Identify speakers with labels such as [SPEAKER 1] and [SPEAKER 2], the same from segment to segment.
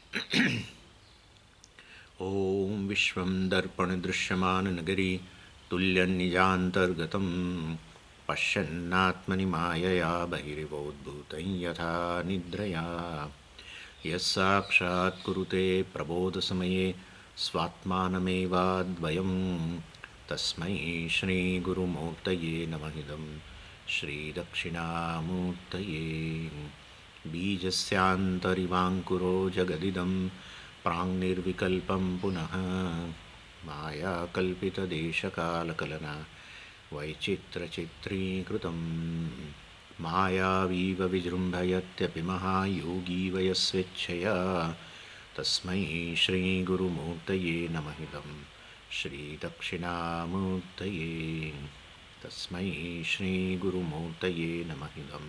[SPEAKER 1] ॐ विश्वं दर्पणदृश्यमाननगरी तुल्यन्निजान्तर्गतं पश्यन्नात्मनि मायया बहिरिवोद्भूतं यथा निद्रया यः साक्षात् कुरुते प्रबोधसमये स्वात्मानमेवाद्वयं तस्मै श्रीगुरुमूर्तये नमः इदं श्रीदक्षिणामूर्तये बीजस्यान्तरिवाङ्कुरो जगदिदं प्राङ्निर्विकल्पं पुनः मायाकल्पितदेशकालकलना वैचित्रचित्रीकृतं मायावीव विजृम्भयत्यपि महायोगी वयस्वेच्छया तस्मै श्रीगुरुमूर्तये नमः इदं श्रीदक्षिणामूर्तये तस्मै श्रीगुरुमूर्तये नमः इदं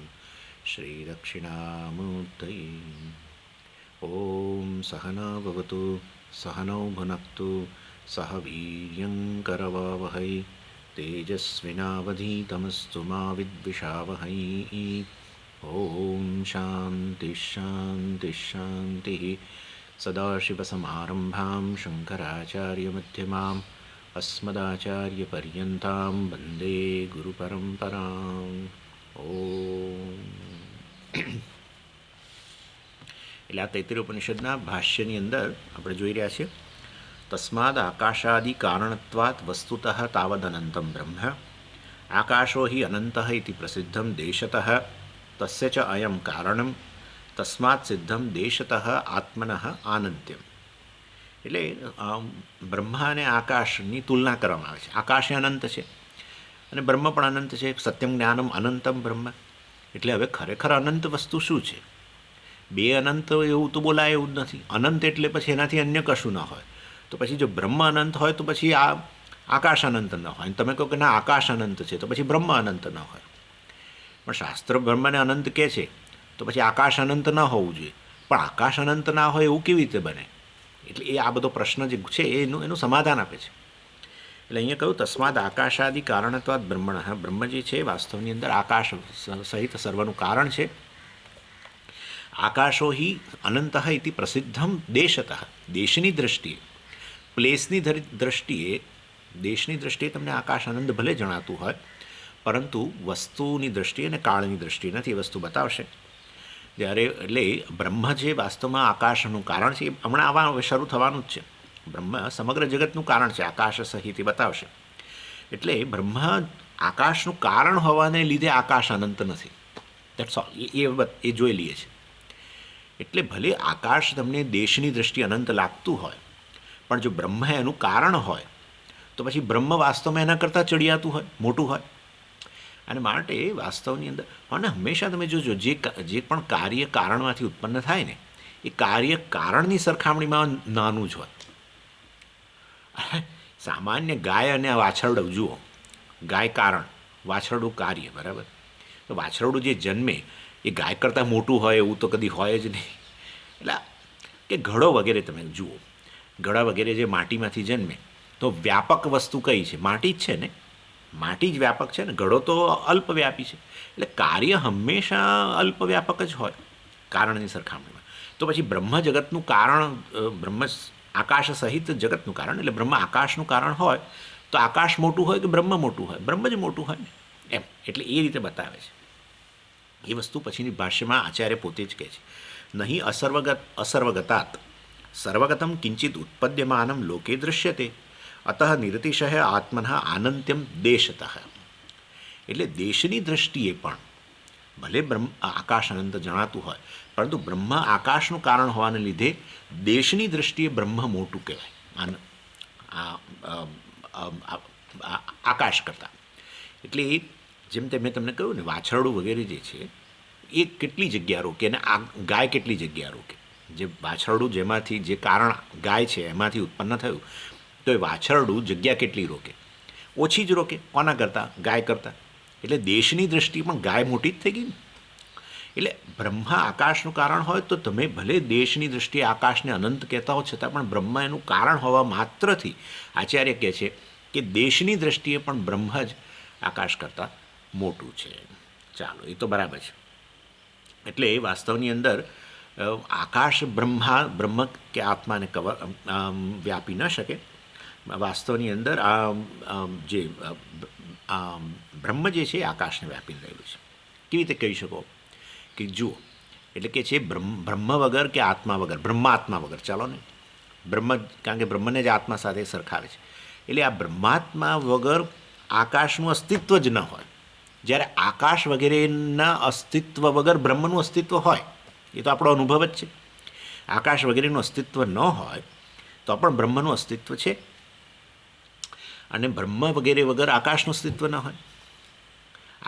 [SPEAKER 1] श्रीदक्षिणामूर्तये। ॐ सहना भवतु सहनौ भुनक्तु सह वीर्यङ्करवावहै तेजस्विनावधीतमस्तु मा विद्विषावहै। ॐ शान्तिः शान्तिः शान्तिः। सदाशिवसमारम्भां शङ्कराचार्यमध्यमाम् अस्मदाचार्यपर्यन्तां वन्दे गुरुपरम्पराम्। ઓમ એટલે આ તૈત્રીય ઉપનિષદના ભાષ્યની અંદર આપણે જોઈ રહ્યા છીએ તસ્માદ આકાશાદિ કારણત્વાત વસ્તુતઃ તાવદ અનંતમ બ્રહ્મ આકાશો હિ અનંતઃ ઇતિ પ્રસિદ્ધમ દેશતઃ તસ્ય ચ અયમ કારણમ તસ્માત સિદ્ધમ દેશતઃ આત્મનઃ આનંત્યમ. એટલે બ્રહ્મા અને આકાશની તુલના કરવામાં આવે છે. આકાશ અનંત છે અને બ્રહ્મ પણ અનંત છે. સત્યમ જ્ઞાનમ અનંતમ બ્રહ્મ. એટલે હવે ખરેખર અનંત વસ્તુ શું છે? બે અનંત એવું તો બોલાય એવું જ નથી. અનંત એટલે પછી એનાથી અન્ય કશું ન હોય. તો પછી જો બ્રહ્મ અનંત હોય તો પછી આ આકાશ અનંત ન હોય. તમે કહો કે ના આકાશ અનંત છે તો પછી બ્રહ્મ અનંત ન હોય. પણ શાસ્ત્ર બ્રહ્મને અનંત કહે છે તો પછી આકાશ અનંત ન હોવું જોઈએ. પણ આકાશ અનંત ના હોય એવું કેવી રીતે બને? એટલે એ આ બધો પ્રશ્ન જે છે એનું સમાધાન આપે છે. એટલે અહીંયા કહ્યું તસ્માદ આકાશાદિ કારણત્વાદ બ્રહ્મણ. બ્રહ્મ જે છે વાસ્તવની અંદર આકાશ સહિત સર્વનું કારણ છે. આકાશો હિ અનંત ઇતિ પ્રસિદ્ધમ દેશતઃ. દેશની દ્રષ્ટિએ, પ્લેસની દ્રષ્ટિએ તમને આકાશ આનંદ ભલે જણાતું હોય પરંતુ વસ્તુની દ્રષ્ટિએ અને કાળની દ્રષ્ટિએ નથી. વસ્તુ બતાવશે જ્યારે. એટલે બ્રહ્મ જે વાસ્તવમાં આકાશનું કારણ છે એ હમણાં આવા શરૂ થવાનું જ છે. બ્રહ્મ સમગ્ર જગતનું કારણ છે, આકાશ સહિત એ બતાવશે. એટલે બ્રહ્મ આકાશનું કારણ હોવાને લીધે આકાશ અનંત નથી. That's all. એ જોઈ લઈએ છે. એટલે ભલે આકાશ તમને દેશની દ્રષ્ટિએ અનંત લાગતું હોય પણ જો બ્રહ્મ એનું કારણ હોય તો પછી બ્રહ્મ વાસ્તવમાં એના કરતાં ચડિયાતું હોય, મોટું હોય. અને માટે વાસ્તવની અંદર અને હંમેશા તમે જોજો જે પણ કાર્ય કારણમાંથી ઉત્પન્ન થાય ને એ કાર્ય કારણની સરખામણીમાં નાનું જ હોય. સામાન્ય ગાય અને વાછરડું જુઓ. ગાય કારણ, વાછરડું કાર્ય, બરાબર? તો વાછરડું જે જન્મે એ ગાય કરતાં મોટું હોય એવું તો કદી હોય જ નહીં. એટલે કે ઘડો વગેરે તમે જુઓ, ઘડા વગેરે જે માટીમાંથી જન્મે તો વ્યાપક વસ્તુ કઈ છે? માટી જ છે ને. માટી જ વ્યાપક છે ને. ઘડો તો અલ્પવ્યાપી છે. એટલે કાર્ય હંમેશા અલ્પવ્યાપક જ હોય કારણની સરખામણીમાં. તો પછી બ્રહ્મ જગતનું કારણ, બ્રહ્મ આકાશ સહિત જગતનું કારણ, એટલે બ્રહ્મ આકાશનું કારણ હોય તો આકાશ મોટું હોય કે બ્રહ્મ મોટું હોય? બ્રહ્મ જ મોટું હોય ને એમ. એટલે એ રીતે બતાવે છે. એ વસ્તુ પછીની ભાષ્યમાં આચાર્ય પોતે જ કહે છે. નહીં અસર્વગતાત સર્વગતમ કિંચિત ઉત્પદ્યમાનમ લોકે દૃશ્યતે અતઃ નિરતિશય આત્મન આનંત્યમ દેશતઃ. એટલે દેશની દ્રષ્ટિએ પણ ભલે આકાશ અનંત જણાતું હોય પરંતુ બ્રહ્મ આકાશનું કારણ હોવાને લીધે દેશની દ્રષ્ટિએ બ્રહ્મ મોટું કહેવાય આકાશ કરતાં. એટલે એ જેમ મેં તમને કહ્યું ને, વાછરડું વગેરે જે છે એ કેટલી જગ્યા રોકે અને આ ગાય કેટલી જગ્યા રોકે. જે વાછરડું જેમાંથી જે કારણ ગાય છે એમાંથી ઉત્પન્ન થયું તો એ વાછરડું જગ્યા કેટલી રોકે? ઓછી જ રોકે. કોના કરતાં? ગાય કરતાં. એટલે દેશની દ્રષ્ટિએ પણ ગાય મોટી જ થઈ ગઈ ને. એટલે બ્રહ્મા આકાશનું કારણ હોય તો તમે ભલે દેશની દૃષ્ટિએ આકાશને અનંત કહેતા હો છતાં પણ બ્રહ્મ એનું કારણ હોવા માત્રથી આચાર્ય કહે છે કે દેશની દૃષ્ટિએ પણ બ્રહ્મ જ આકાશ કરતાં મોટું છે. ચાલો, એ તો બરાબર છે. એટલે વાસ્તવની અંદર આકાશ બ્રહ્મ કે આત્માને વ્યાપી ન શકે. વાસ્તવની અંદર જે બ્રહ્મ જે છે એ આકાશને વ્યાપીને રહેલું છે. કેવી રીતે કહી શકો કે જુઓ, એટલે કે છે બ્રહ્મ વગર કે આત્મા વગર, બ્રહ્માત્મા વગર, ચાલો ને, કારણ કે બ્રહ્મને જ આત્મા સાથે સરખાવે છે. એટલે આ બ્રહ્માત્મા વગર આકાશનું અસ્તિત્વ જ ન હોય. જ્યારે આકાશ વગેરેના અસ્તિત્વ વગર બ્રહ્મનું અસ્તિત્વ હોય, એ તો આપણો અનુભવ જ છે. આકાશ વગેરેનું અસ્તિત્વ ન હોય તો પણ બ્રહ્મનું અસ્તિત્વ છે, અને બ્રહ્મ વગેરે વગર આકાશનું અસ્તિત્વ ન હોય.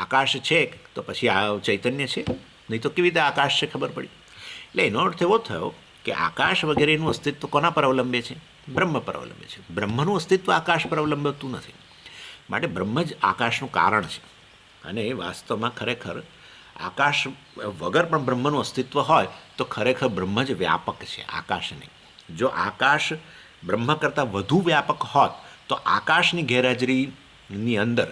[SPEAKER 1] આકાશ છે તો પછી આ ચૈતન્ય છે, નહીં તો કેવી રીતે આકાશ છે ખબર પડી. એટલે એનો અર્થ એવો થયો કે આકાશ વગેરેનું અસ્તિત્વ કોના પર અવલંબે છે? બ્રહ્મ પર અવલંબે છે. બ્રહ્મનું અસ્તિત્વ આકાશ પર અવલંબતું નથી. માટે બ્રહ્મ જ આકાશનું કારણ છે. અને વાસ્તવમાં ખરેખર આકાશ વગર પણ બ્રહ્મનું અસ્તિત્વ હોય તો ખરેખર બ્રહ્મ જ વ્યાપક છે, આકાશ નહીં. જો આકાશ બ્રહ્મ કરતાં વધુ વ્યાપક હોત તો આકાશની ગેરહાજરીની અંદર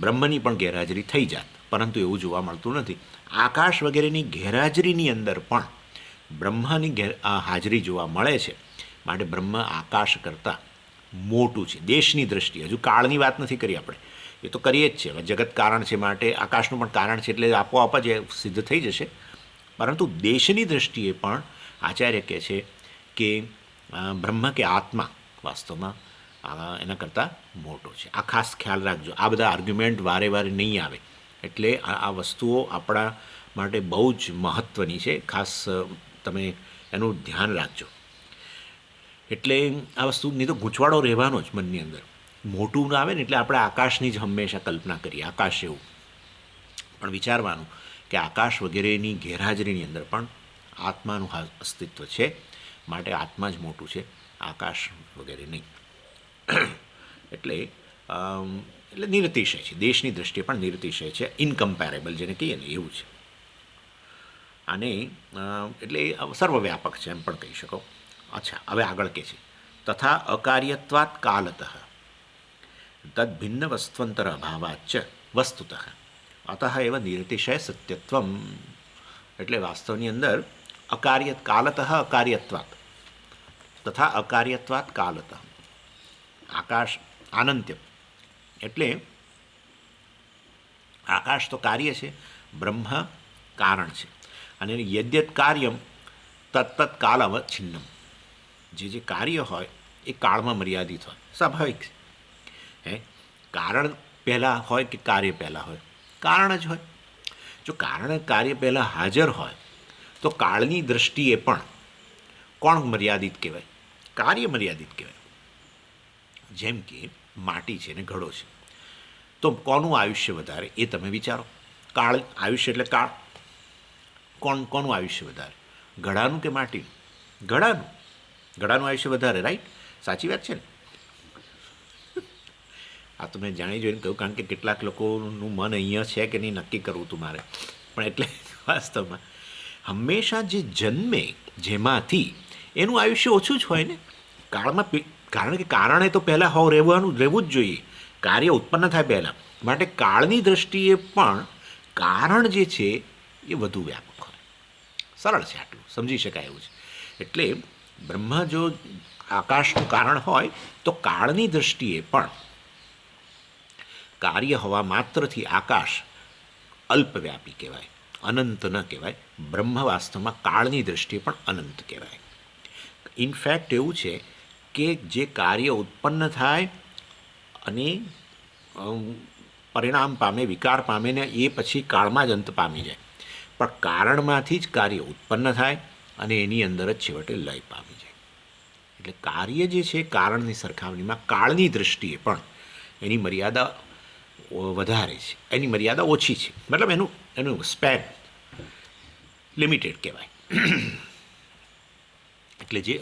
[SPEAKER 1] બ્રહ્મની પણ ગેરહાજરી થઈ જાત, પરંતુ એવું જોવા મળતું નથી. આકાશ વગેરેની ગેરહાજરીની અંદર પણ બ્રહ્મની હાજરી જોવા મળે છે. માટે બ્રહ્મ આકાશ કરતાં મોટું છે દેશની દ્રષ્ટિએ. હજુ કાળની વાત નથી કરી આપણે, એ તો કરીએ જ છે. હવે જગત કારણ છે માટે આકાશનું પણ કારણ છે, એટલે આપોઆપ જ એ સિદ્ધ થઈ જશે. પરંતુ દેશની દ્રષ્ટિએ પણ આચાર્ય કહે છે કે બ્રહ્મ કે આત્મા વાસ્તવમાં એના કરતાં મોટો છે. આ ખાસ ખ્યાલ રાખજો. આ બધા આર્ગ્યુમેન્ટ વારે વારે નહીં આવે, એટલે આ વસ્તુઓ આપણા માટે બહુ જ મહત્ત્વની છે. ખાસ તમે એનું ધ્યાન રાખજો. એટલે આ વસ્તુ નહીં તો ગૂંચવાડો રહેવાનો જ મનની અંદર. મોટું આવે ને એટલે આપણે આકાશની જ હંમેશા કલ્પના કરીએ, આકાશ એવું. પણ વિચારવાનું કે આકાશ વગેરેની ગેરહાજરીની અંદર પણ આત્માનું અસ્તિત્વ છે. માટે આત્મા જ મોટું છે, આકાશ વગેરે નહીં. એટલે નિરતિશય છે, દેશની દ્રષ્ટિએ પણ નિરતિશય છે, ઇનકમ્પેરેબલ જેને કહીએ ને એવું છે. અને એટલે સર્વવ્યાપક છે એમ પણ કહી શકો. અચ્છા, હવે આગળ કહે છે તથા અકાર્યત્વાત કાલતઃ તદ ભિન્ન વસ્ત્વંતર અભાવાચ વસ્તુતઃ અતઃ એવ નિરતિશય સત્યત્વમ. એટલે વાસ્તવની અંદર કાલતઃ અકાર્યત્વાત તથા અકાર્યત્વાત કાલતઃ આકાશ આનંત્ય. એટલે આકાશ તો કાર્ય છે, બ્રહ્મ કારણ છે. અને યદ્યત કાર્યમ તત્તત કાલ અવચ્છિન્નમ. જે કાર્ય હોય એ કાળમાં મર્યાદિત હોય, સ્વાભાવિક છે. કારણ પહેલાં હોય કે કાર્ય પહેલાં હોય? કારણ જ હોય. જો કારણ કાર્ય પહેલાં હાજર હોય તો કાળની દૃષ્ટિએ પણ કોણ મર્યાદિત કહેવાય? કાર્ય મર્યાદિત કહેવાય. જેમ કે માટી છે ને ઘડો છે, તો કોનું આયુષ્ય વધારે એ તમે વિચારો. કાળ, આયુષ્ય એટલે કાળ. કોનું આયુષ્ય વધારે, ઘડાનું કે માટીનું? ઘડાનું આયુષ્ય વધારે, રાઈટ? સાચી વાત છે ને? આ તો મેં જાણી જોઈને કહ્યું, કારણ કે કેટલાક લોકોનું મન અહીંયા છે કે નહીં નક્કી કરવું હતું મારે. પણ એટલે વાસ્તવમાં હંમેશા જે જન્મે જેમાંથી એનું આયુષ્ય ઓછું જ હોય ને કાળમાં. કારણ કે કારણે તો પહેલાં રહેવું જ જોઈએ, કાર્ય ઉત્પન્ન થાય પહેલાં. માટે કાળની દ્રષ્ટિએ પણ કારણ જે છે એ વધુ વ્યાપક હોય. સરળ છે, આટલું સમજી શકાય એવું છે. એટલે બ્રહ્મ જો આકાશનું કારણ હોય તો કાળની દ્રષ્ટિએ પણ કાર્ય હોવા માત્રથી આકાશ અલ્પવ્યાપી કહેવાય, અનંત ન કહેવાય. બ્રહ્મ વાસ્તવમાં કાળની દ્રષ્ટિએ પણ અનંત કહેવાય. ઇનફેક્ટ એવું છે કે જે કાર્ય ઉત્પન્ન થાય અને પરિણામ પામે, વિકાર પામે ને એ પછી કાળમાં જ અંત પામી જાય. પણ કારણમાંથી જ કાર્ય ઉત્પન્ન થાય અને એની અંદર જ છેવટે લય પામી જાય. એટલે કાર્ય જે છે કારણની સરખામણીમાં કાળની દૃષ્ટિએ પણ એની મર્યાદા વધારે છે, એની મર્યાદા ઓછી છે. મતલબ એનું સ્પેન લિમિટેડ કહેવાય. એટલે જે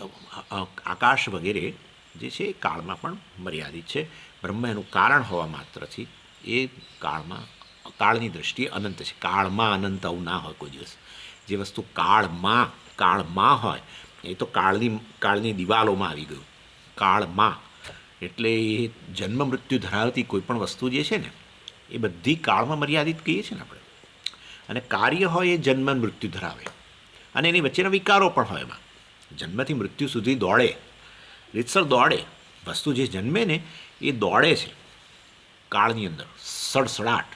[SPEAKER 1] આકાશ વગેરે જે છે એ કાળમાં પણ મર્યાદિત છે. બ્રહ્મ એનું કારણ હોવા માત્રથી એ કાળની દ્રષ્ટિએ અનંત છે. કાળમાં અનંત આવું ના હોય કોઈ દિવસ. જે વસ્તુ કાળમાં હોય એ તો કાળની દિવાલોમાં આવી ગયું. કાળમાં એટલે એ જન્મ મૃત્યુ ધરાવતી કોઈ પણ વસ્તુ જે છે ને એ બધી કાળમાં મર્યાદિત કહીએ છીએ ને આપણે. અને કાર્ય હોય એ જન્મ મૃત્યુ ધરાવે. અને એની વચ્ચેના વિકારો પણ હોય. એમાં જન્મથી મૃત્યુ સુધી દોડે, રીતસર દોડે. વસ્તુ જે જન્મે ને એ દોડે છે કાળની અંદર, સડસડાટ,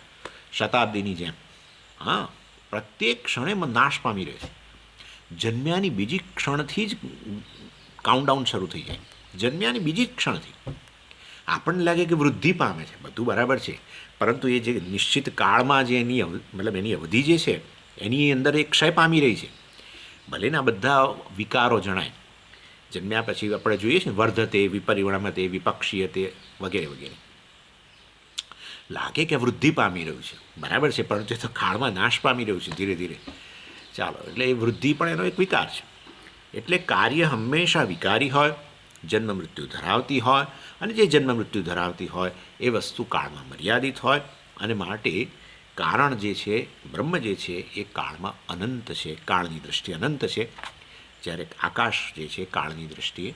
[SPEAKER 1] શતાબ્દીની જેમ. હા, પ્રત્યેક ક્ષણે નાશ પામી રહે છે. જન્મ્યાની બીજી ક્ષણથી જ કાઉન્ટડાઉન શરૂ થઈ જાય. જન્મ્યાની બીજી ક્ષણથી આપણને લાગે કે વૃદ્ધિ પામે છે, બધું બરાબર છે, પરંતુ એ જે નિશ્ચિત કાળમાં જે એની મતલબ એની અવધિ જે છે એની અંદર એ ક્ષય પામી રહી છે. ભલે ને આ બધા વિકારો જણાય. જન્મ્યા પછી આપણે જોઈએ છીએ વર્ધતે, વિપરિણામતે, વિપક્ષીયતે વગેરે વગેરે. લાગે કે વૃદ્ધિ પામી રહ્યું છે, બરાબર છે, પરંતુ એ તો કાળમાં નાશ પામી રહ્યું છે ધીરે ધીરે. ચાલો, એટલે એ વૃદ્ધિ પણ એનો એક વિકાર છે. એટલે કાર્ય હંમેશા વિકારી હોય, જન્મ મૃત્યુ ધરાવતી હોય, અને જે જન્મ મૃત્યુ ધરાવતી હોય એ વસ્તુ કાળમાં મર્યાદિત હોય, અને માટે કારણ જે છે, બ્રહ્મ જે છે એ કાળમાં અનંત છે, કાળની દૃષ્ટિએ અનંત છે, જ્યારે આકાશ જે છે કાળની દૃષ્ટિએ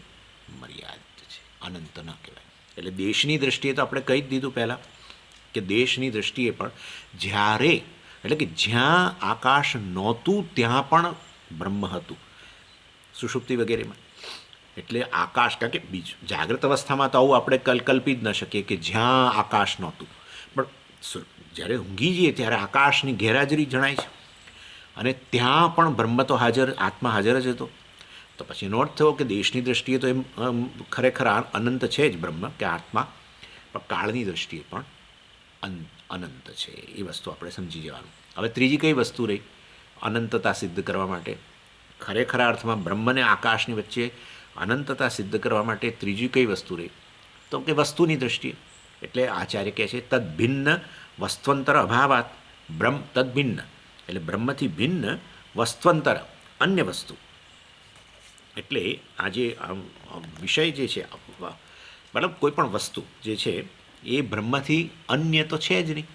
[SPEAKER 1] મર્યાદિત છે, અનંત ન કહેવાય. એટલે દેશની દૃષ્ટિએ તો આપણે કહી જ દીધું પહેલાં કે દેશની દૃષ્ટિએ પણ જ્યારે, એટલે કે જ્યાં આકાશ નહોતું ત્યાં પણ બ્રહ્મ હતું, સુષુપ્તિ વગેરેમાં. એટલે આકાશ, કારણ કે બીજું જાગ્રત અવસ્થામાં તો આવું આપણે કલ્પી જ ન શકીએ કે જ્યાં આકાશ નહોતું, પણ જ્યારે ઊંઘી જઈએ ત્યારે આકાશની ગેરહાજરી જણાય છે, અને ત્યાં પણ બ્રહ્મ તો હાજર, આત્મા હાજર જ હતો. તો પછી એનો અર્થ થયો કે દેશની દૃષ્ટિએ તો એમ ખરેખર અનંત છે જ બ્રહ્મ કે આત્મા, પણ કાળની દૃષ્ટિએ પણ અનંત છે. એ વસ્તુ આપણે સમજી જવાનું. હવે ત્રીજી કઈ વસ્તુ રહી અનંતતા સિદ્ધ કરવા માટે? ખરેખર અર્થમાં બ્રહ્મ અને આકાશની વચ્ચે અનંતતા સિદ્ધ કરવા માટે ત્રીજી કઈ વસ્તુ રહી? તો કે વસ્તુની દૃષ્ટિએ. એટલે આચાર્ય કહે છે તદ્ભિન્ન વસ્ત્વંતર અભાવાત બ્રહ્મ તદ્ભિન્ન, એટલે બ્રહ્મથી ભિન્ન વસ્ત્વંતર, અન્ય વસ્તુ. એટલે આ જે વિષય જે છે, મતલબ કોઈ પણ વસ્તુ જે છે એ બ્રહ્મથી અન્ય તો છે જ નહીં,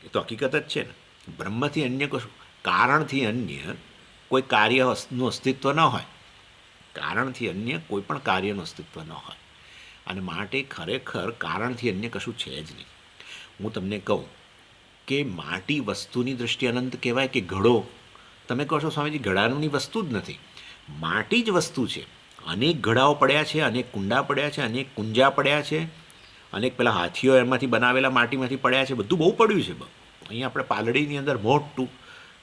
[SPEAKER 1] એ તો હકીકત જ છે ને. બ્રહ્મથી અન્ય કશું, કારણથી અન્ય કોઈ કાર્યનું અસ્તિત્વ ન હોય, કારણથી અન્ય કોઈ પણ કાર્યનું અસ્તિત્વ ન હોય, અને માટે ખરેખર કારણથી અન્ય કશું છે જ નહીં. હું તમને કહું કે માટી વસ્તુની દૃષ્ટિએ અનંત કહેવાય કે ઘડો? તમે કહો છો સ્વામીજી ઘડાની વસ્તુ જ નથી, માટી જ વસ્તુ છે. અનેક ઘડાઓ પડ્યા છે, અનેક કુંડા પડ્યા છે, અનેક કુંજા પડ્યા છે, અનેક પેલા હાથીઓ એમાંથી બનાવેલા માટીમાંથી પડ્યા છે, બધું બહુ પડ્યું છે. અહીંયા આપણે પાલડીની અંદર મોટું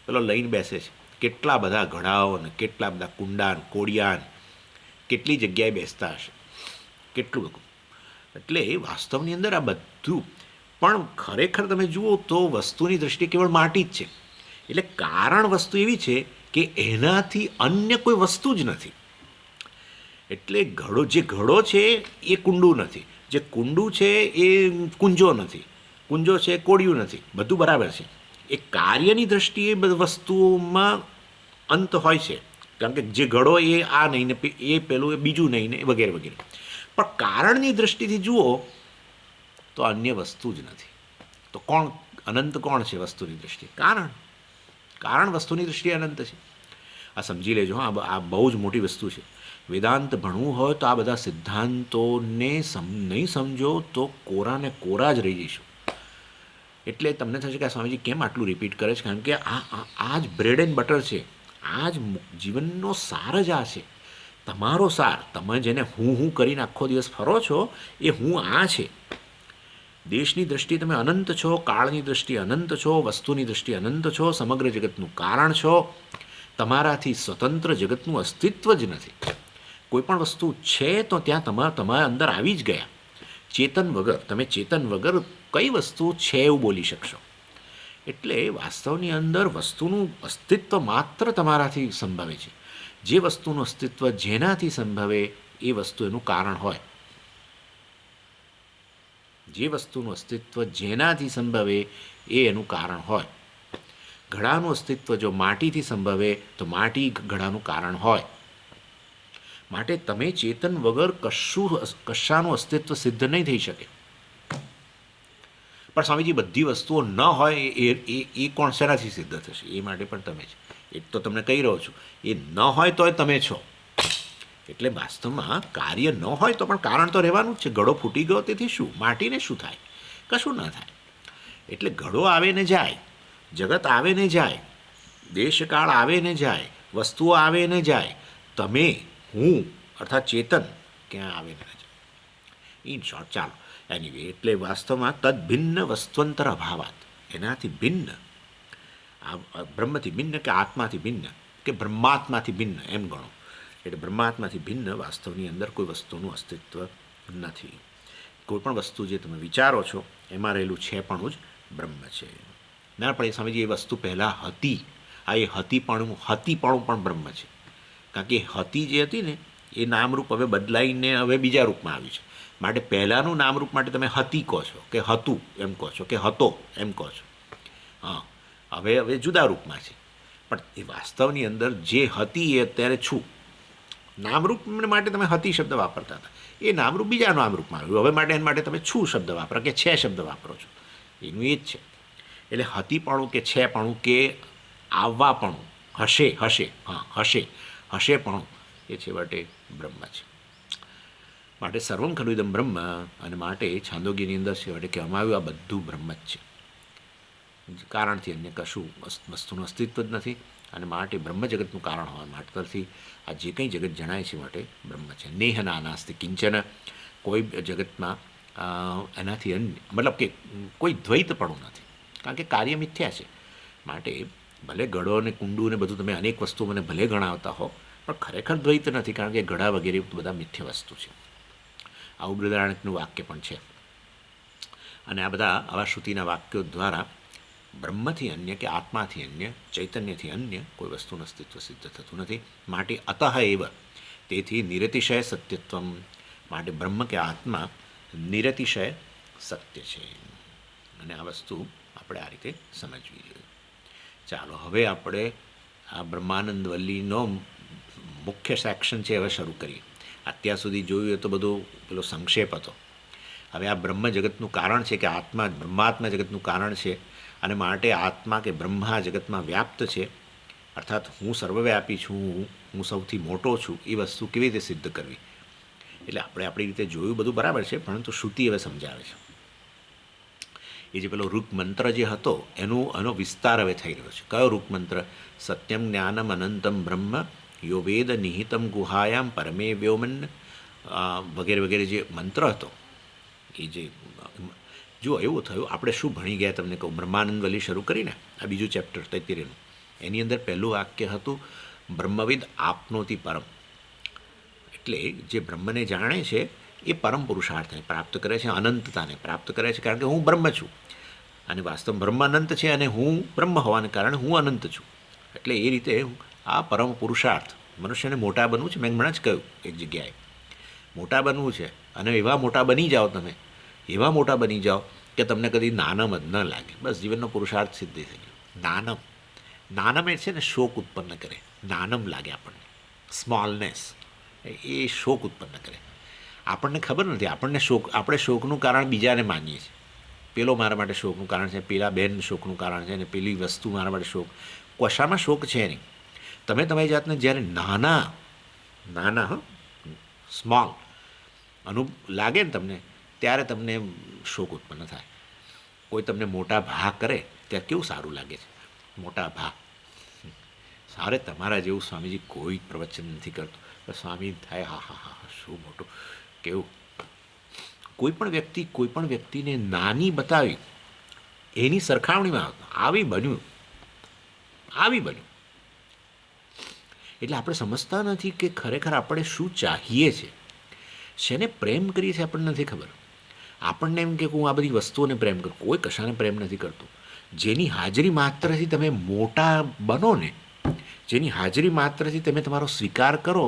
[SPEAKER 1] પેલો લઈને બેસે છે, કેટલા બધા ઘડાઓ ને કેટલા બધા કુંડાન, કોડિયાન, કેટલી જગ્યાએ બેસતા હશે, કેટલું બધું. એટલે વાસ્તવની અંદર આ બધું, પણ ખરેખર તમે જુઓ તો વસ્તુની દૃષ્ટિએ કેવળ માટી જ છે. એટલે કારણ વસ્તુ એવી છે કે એનાથી અન્ય કોઈ વસ્તુ જ નથી. એટલે ઘડો, જે ઘડો છે એ કુંડું નથી, જે કુંડું છે એ કુંજો નથી, કુંજો છે કોડિયું નથી, બધું બરાબર છે. એ કાર્યની દૃષ્ટિએ વસ્તુઓમાં અંત હોય છે, કારણ કે જે ઘડો એ આ નહીં ને એ પેલું એ બીજું નહીં ને વગેરે વગેરે. પણ કારણની દૃષ્ટિથી જુઓ તો અન્ય વસ્તુ જ નથી. તો કોણ અનંત? કોણ છે વસ્તુની દૃષ્ટિએ? કારણ. કારણ વસ્તુની દૃષ્ટિએ અનંત છે. આ સમજી લેજો. હા, આ બહુ જ મોટી વસ્તુ છે. વેદાંત ભણવું હોય તો આ બધા સિદ્ધાંતોને નહીં સમજો તો કોરાને કોરા જ રહી જઈશું. એટલે તમને થશે કે આ સ્વામીજી કેમ આટલું રિપીટ કરે છે? કારણ કે આ જ બ્રેડ એન્ડ બટર છે, આ જ જીવનનો સાર જ આ છે, તમારો સાર. તમે જેને હું કરીને આખો દિવસ ફરો છો એ હું આ છે. દેશની દૃષ્ટિએ તમે અનંત છો, કાળની દૃષ્ટિએ અનંત છો, વસ્તુની દૃષ્ટિએ અનંત છો, સમગ્ર જગતનું કારણ છો. તમારાથી સ્વતંત્ર જગતનું અસ્તિત્વ જ નથી. કોઈ પણ વસ્તુ છે તો ત્યાં તમારા અંદર આવી જ ગયા. ચેતન વગર, તમે ચેતન વગર કઈ વસ્તુ છે એવું બોલી શકશો? એટલે વાસ્તવની અંદર વસ્તુનું અસ્તિત્વ માત્ર તમારાથી સંભવે છે. જે વસ્તુનું અસ્તિત્વ જેનાથી સંભવે એ વસ્તુ એનું કારણ હોય. જે વસ્તુનું અસ્તિત્વ જેનાથી સંભવે એ એનું કારણ હોય. ઘડાનું અસ્તિત્વ જો માટીથી સંભવે તો માટી ઘડાનું કારણ હોય. માટે તમે ચેતન વગર કશાનું અસ્તિત્વ સિદ્ધ નહીં થઈ શકે. પણ સ્વામીજી બધી વસ્તુઓ ન હોય એ કોણ શેનાથી સિદ્ધ થશે? એ માટે પણ તમે જ. એ તો તમને કહી રહ્યો છું, એ ન હોય તોય તમે છો. એટલે વાસ્તવમાં કાર્ય ન હોય તો પણ કારણ તો રહેવાનું જ છે. ઘડો ફૂટી ગયો તેથી શું? માટીને શું થાય? કશું ન થાય. એટલે ઘડો આવે ને જાય, જગત આવે ને જાય, દેશકાળ આવે ને જાય, વસ્તુઓ આવે ને જાય, તમે હું અર્થાત ચેતન ક્યાં આવે ને જાય. ઇન શોર્ટ ચાલો એનીવે, એટલે વાસ્તવમાં તદ ભિન્ન વસ્તુંતર અભાવાત, એનાથી ભિન્ન, આ બ્રહ્મથી ભિન્ન કે આત્માથી ભિન્ન કે બ્રહ્માત્માથી ભિન્ન એમ ગણો. એટલે બ્રહ્માત્માથી ભિન્ન વાસ્તવની અંદર કોઈ વસ્તુનું અસ્તિત્વ નથી. કોઈ પણ વસ્તુ જે તમે વિચારો છો એમાં રહેલું છે પણ જ બ્રહ્મ છે. ના પણ એ સ્વામીજી એ વસ્તુ પહેલાં હતી, આ એ હતીપણું પણ બ્રહ્મ છે. કારણ કે હતી જે હતી ને એ નામરૂપ હવે બદલાઈને હવે બીજા રૂપમાં આવ્યું છે. માટે પહેલાંનું નામરૂપ માટે તમે હતી કહો છો, કે હતું એમ કહો છો, કે હતો એમ કહો છો. હા, હવે જુદા રૂપમાં છે. પણ એ વાસ્તવની અંદર જે હતી એ અત્યારે છું. નામરૂપ માટે તમે હતી શબ્દ વાપરતા હતા, એ નામરૂપ બીજા નામરૂપમાં આવ્યું. હવે માટે એના માટે તમે છું શબ્દ વાપરો કે છે શબ્દ વાપરો છો. એનું એ જ છે. એટલે હતીપણું કે છેપણું કે આવવાપણું, હશેપણું એ છેવટે બ્રહ્મ છે. માટે સર્વમ ખલુ ઇદમ બ્રહ્મ, અને માટે છાંદોગ્યની અંદર છેવટે કહેવામાં આવ્યું આ બધું બ્રહ્મ જ છે. કારણથી અન્ય કશું વસ્તુનું અસ્તિત્વ જ નથી. અને માટે બ્રહ્મ જગતનું કારણ હોવા માટેથી આ જે કંઈ જગત જણાય છે માટે બ્રહ્મ છે. નેહ નાનાસ્તિ કિંચન, કોઈ જગતમાં એનાથી અન્ય મતલબ કે કોઈ દ્વૈતપણું નથી. કારણ કે કાર્ય મિથ્યા છે. માટે ભલે ઘડો અને કુંડું ને બધું તમે અનેક વસ્તુઓ મને ભલે ગણાવતા હો, પણ ખરેખર દ્વૈત નથી. કારણ કે ઘડા વગેરે બધા મિથ્ય વસ્તુ છે. આવું બૃહદારણ્યકનું વાક્ય પણ છે. અને આ બધા આવા શ્રુતિના વાક્યો દ્વારા બ્રહ્મથી અન્ય કે આત્માથી અન્ય, ચૈતન્યથી અન્ય કોઈ વસ્તુનું અસ્તિત્વ સિદ્ધ થતું નથી. માટે અતઃ એવ, તેથી નિરતિશય સત્યત્વમ, માટે બ્રહ્મ કે આત્મા નિરતિશય સત્ય છે. અને આ વસ્તુ આપણે આ રીતે સમજવી જોઈએ. ચાલો હવે આપણે આ બ્રહ્માનંદ વલ્લીનો મુખ્ય સેક્શન છે હવે શરૂ કરીએ. અત્યાર સુધી જોયું તો બધું પેલો સંક્ષેપ હતો. હવે આ બ્રહ્મ જગતનું કારણ છે કે બ્રહ્માત્મા જગતનું કારણ છે. અને માટે આત્મા કે બ્રહ્મા જગતમાં વ્યાપ્ત છે. અર્થાત હું સર્વવ્યાપી છું, હું સૌથી મોટો છું. એ વસ્તુ કેવી રીતે સિદ્ધ કરવી? એટલે આપણે આપણી રીતે જોયું બધું બરાબર છે, પરંતુ શ્રુતિ હવે સમજાવે છે. એ જે પેલો ઋક મંત્ર જે હતો એનો વિસ્તાર હવે થઈ રહ્યો છે. કયો ઋક મંત્ર? સત્યમ જ્ઞાનમ અનંતમ બ્રહ્મ યો વેદ નિહિતમ ગુહાયામ પરમે વ્યોમન, વગેરે વગેરે જે મંત્ર હતો એ જે જો એવું થયું, આપણે શું ભણી ગયા તમને કહું. બ્રહ્માનંદ વલ્લી શરૂ કરીને આ બીજું ચેપ્ટર 33નું, એની અંદર પહેલું વાક્ય હતું બ્રહ્મવિદ આપનોતિ પરમ. એટલે જે બ્રહ્મને જાણે છે એ પરમ પુરુષાર્થને પ્રાપ્ત કરે છે, અનંતતાને પ્રાપ્ત કરે છે. કારણ કે હું બ્રહ્મ છું અને વાસ્તવ બ્રહ્મ અનંત છે અને હું બ્રહ્મ હોવાને કારણે હું અનંત છું. એટલે એ રીતે આ પરમ પુરુષાર્થ, મનુષ્યને મોટા બનવું છે. મેં હમણાં જ કહ્યું એક જગ્યાએ, મોટા બનવું છે. અને એવા મોટા બની જાઓ, તમે એવા મોટા બની જાઓ કે તમને કદી નાનમ જ ન લાગે. બસ જીવનનો પુરુષાર્થ સિદ્ધિ થઈ ગયો. નાનમ એ છે ને શોક ઉત્પન્ન કરે. નાનમ લાગે આપણને, સ્મોલનેસ એ શોક ઉત્પન્ન કરે. આપણને ખબર નથી, આપણે શોકનું કારણ બીજાને માનીએ છીએ. પેલો મારા માટે શોકનું કારણ છે, પેલા બેન શોકનું કારણ છે, અને પેલી વસ્તુ મારા માટે શોક. કશામાં શોક છે નહીં. તમે તમારી જાતને જ્યારે નાના સ્મોલ લાગે ને તમને, ત્યારે તમને શોક ઉત્પન્ન થાય. કોઈ તમને મોટા ભા કરે ત્યારે કેવું સારું લાગે છે, મોટા ભા. સારે તમારા જેવું સ્વામીજી કોઈ પ્રવચન નથી કરતું, સ્વામી થાય હા હા હા શું મોટું કેવું. કોઈ પણ વ્યક્તિને નાની બતાવી એની સરખામણીમાં આવી બન્યું. એટલે આપણે સમજતા નથી કે ખરેખર આપણે શું ચાહીએ છીએ, શેને પ્રેમ કરીએ છીએ આપણને નથી ખબર. આપણને એમ કે હું આ બધી વસ્તુઓને પ્રેમ કરું. કોઈ કશાને પ્રેમ નથી કરતું. જેની હાજરી માત્રથી તમે મોટા બનો ને, જેની હાજરી માત્રથી તમે તમારો સ્વીકાર કરો,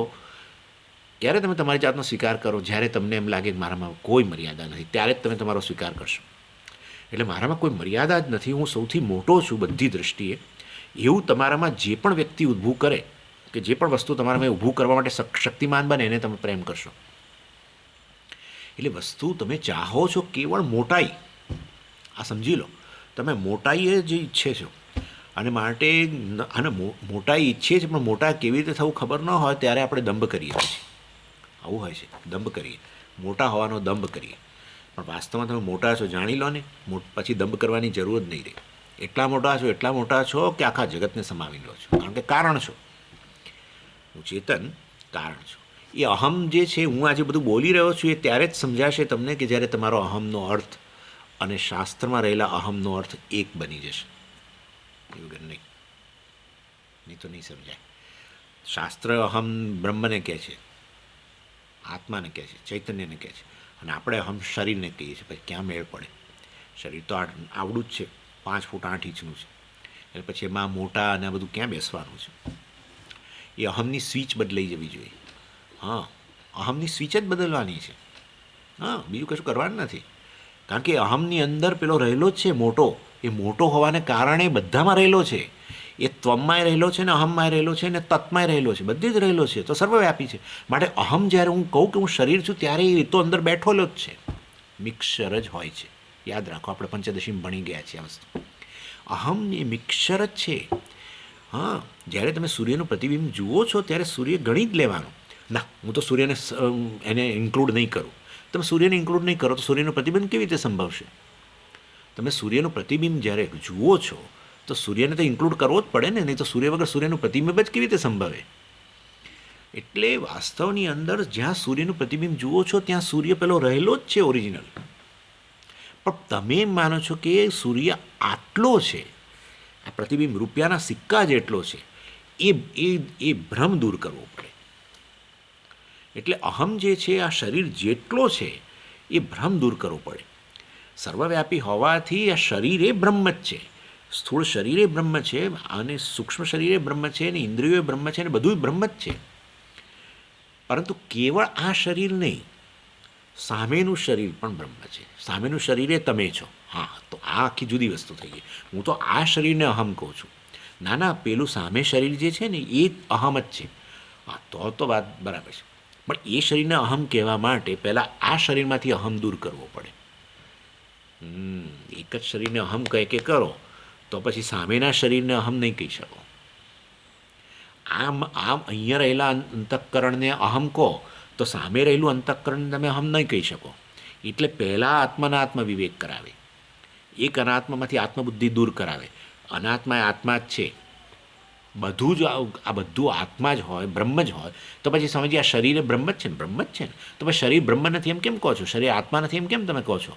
[SPEAKER 1] ત્યારે તમે તમારી જાતનો સ્વીકાર કરો જ્યારે તમને એમ લાગે કે મારામાં કોઈ મર્યાદા નથી, ત્યારે જ તમે તમારો સ્વીકાર કરશો. એટલે મારામાં કોઈ મર્યાદા જ નથી, હું સૌથી મોટો છું બધી દૃષ્ટિએ, એવું તમારામાં જે પણ વ્યક્તિ ઊભું કરે, કે જે પણ વસ્તુ તમારામાં ઊભું કરવા માટે શક્તિમાન બને, એને તમે પ્રેમ કરશો. એટલે વસ્તુ તમે ચાહો છો કેવળ મોટાઈ. આ સમજી લો, તમે મોટાઈ જે ઈચ્છે છો, અને માટે મોટાઈ ઈચ્છીએ છીએ, પણ મોટા કેવી રીતે થવું ખબર ન હોય ત્યારે આપણે દંભ કરીએ છીએ. આવું હોય છે, દંભ કરીએ, મોટા હોવાનો દંભ કરીએ. પણ વાસ્તવમાં તમે મોટા છો જાણી લો ને, પછી દંભ કરવાની જરૂર જ નહીં રહે. એટલા મોટા છો કે આખા જગતને સમાવી લો છો, કારણ કે કારણ છો. હું ચેતન કારણ છું. એ અહમ જે છે, હું આજે બધું બોલી રહ્યો છું, એ ત્યારે જ સમજાશે તમને કે જ્યારે તમારો અહમનો અર્થ અને શાસ્ત્રમાં રહેલા અહમનો અર્થ એક બની જશે. એવું નહીં, નહીં તો નહીં સમજાય. શાસ્ત્ર અહમ બ્રહ્મને કહે છે, આત્માને કહે છે, ચૈતન્યને કહે છે, અને આપણે અહમ શરીરને કહીએ છીએ. પછી ક્યાં મેળ પડે? શરીર તો આવડું જ છે, 5 ફૂટ 8 ઇંચનું છે, એટલે પછી એમાં મોટા અને બધું ક્યાં બેસવાનું છે? એ અહમની સ્વિચ બદલાઈ જવી જોઈએ. હા, અહમની સ્વિચ જ બદલવાની છે. હા, બીજું કશું કરવાનું નથી. કારણ કે અહમની અંદર પેલો રહેલો જ છે મોટો. એ મોટો હોવાને કારણે બધામાં રહેલો છે. એ ત્વમમાંય રહેલો છે, ને અહમમાંય રહેલો છે, ને તત્માંય રહેલો છે, બધી જ રહેલો છે. તો સર્વવ્યાપી છે. માટે અહમ જ્યારે હું કહું કે હું શરીર છું, ત્યારે એ તો અંદર બેઠેલો જ છે. મિક્સર જ હોય છે. યાદ રાખો, આપણે પંચદશીમાં ભણી ગયા છીએ આ વસ્તુ. અહમ એ મિક્સર જ છે. હા, જ્યારે તમે સૂર્યનું પ્રતિબિંબ જુઓ છો ત્યારે સૂર્ય ગણી જ લેવાનું. ના, હું તો સૂર્યને એને ઇન્ક્લુડ નહીં કરું. તમે સૂર્યને ઇન્ક્લુડ નહીં કરો તો સૂર્યનું પ્રતિબિંબ કેવી રીતે સંભવશે? તમે સૂર્યનું પ્રતિબિંબ જ્યારે જુઓ છો તો સૂર્યને તો ઇન્ક્લુડ કરવો જ પડે ને, નહીં તો સૂર્ય વગર સૂર્યનું પ્રતિબિંબ જ કેવી રીતે સંભવે? એટલે વાસ્તવની અંદર જ્યાં સૂર્યનું પ્રતિબિંબ જુઓ છો ત્યાં સૂર્ય પેલો રહેલો જ છે ઓરિજિનલ. પણ તમે એમ માનો છો કે સૂર્ય આટલો છે, આ પ્રતિબિંબ રૂપિયાના સિક્કા જેટલો છે. એ ભ્રમ દૂર કરવો પડે. એટલે અહમ જે છે આ શરીર જેટલો છે એ ભ્રમ દૂર કરવો પડે. સર્વવ્યાપી હોવાથી આ શરીર એ બ્રહ્મ જ છે. સ્થૂળ શરીર એ બ્રહ્મ છે, અને સૂક્ષ્મ શરીર એ બ્રહ્મ છે, અને ઇન્દ્રિયો એ બ્રહ્મ છે, અને બધું બ્રહ્મ જ છે. પરંતુ કેવળ આ શરીર નહીં, સામેનું શરીર પણ બ્રહ્મ છે. સામેનું શરીર એ તમે છો. હા, તો આ આખી જુદી વસ્તુ થઈ ગઈ. હું તો આ શરીરને અહમ કહું છું. ના, પેલું સામે શરીર જે છે ને એ અહમ જ છે. હા, તો વાત બરાબર છે. પણ એ શરીરને અહમ કહેવા માટે પહેલાં આ શરીરમાંથી અહમ દૂર કરવો પડે. એક જ શરીરને અહમ કહે કે કરો તો પછી સામેના શરીરને અહમ નહીં કહી શકો. આમ અહીંયા રહેલા અંતઃકરણને અહમ કહો તો સામે રહેલું અંતઃકરણને તમે અહમ નહીં કહી શકો. એટલે પહેલાં આત્માના આત્મ વિવેક કરાવે. એક અનાત્મામાંથી આત્મબુદ્ધિ દૂર કરાવે. અનાત્મા એ આત્મા જ છે. બધું જ આ બધું આત્મા જ હોય, બ્રહ્મ જ હોય, તો પછી સમજીએ આ શરીર બ્રહ્મ જ છે ને, બ્રહ્મ જ છે ને. તો પછી શરીર બ્રહ્મ નથી એમ કેમ કહો છો? શરીર આત્મા નથી એમ કેમ તમે કહો છો?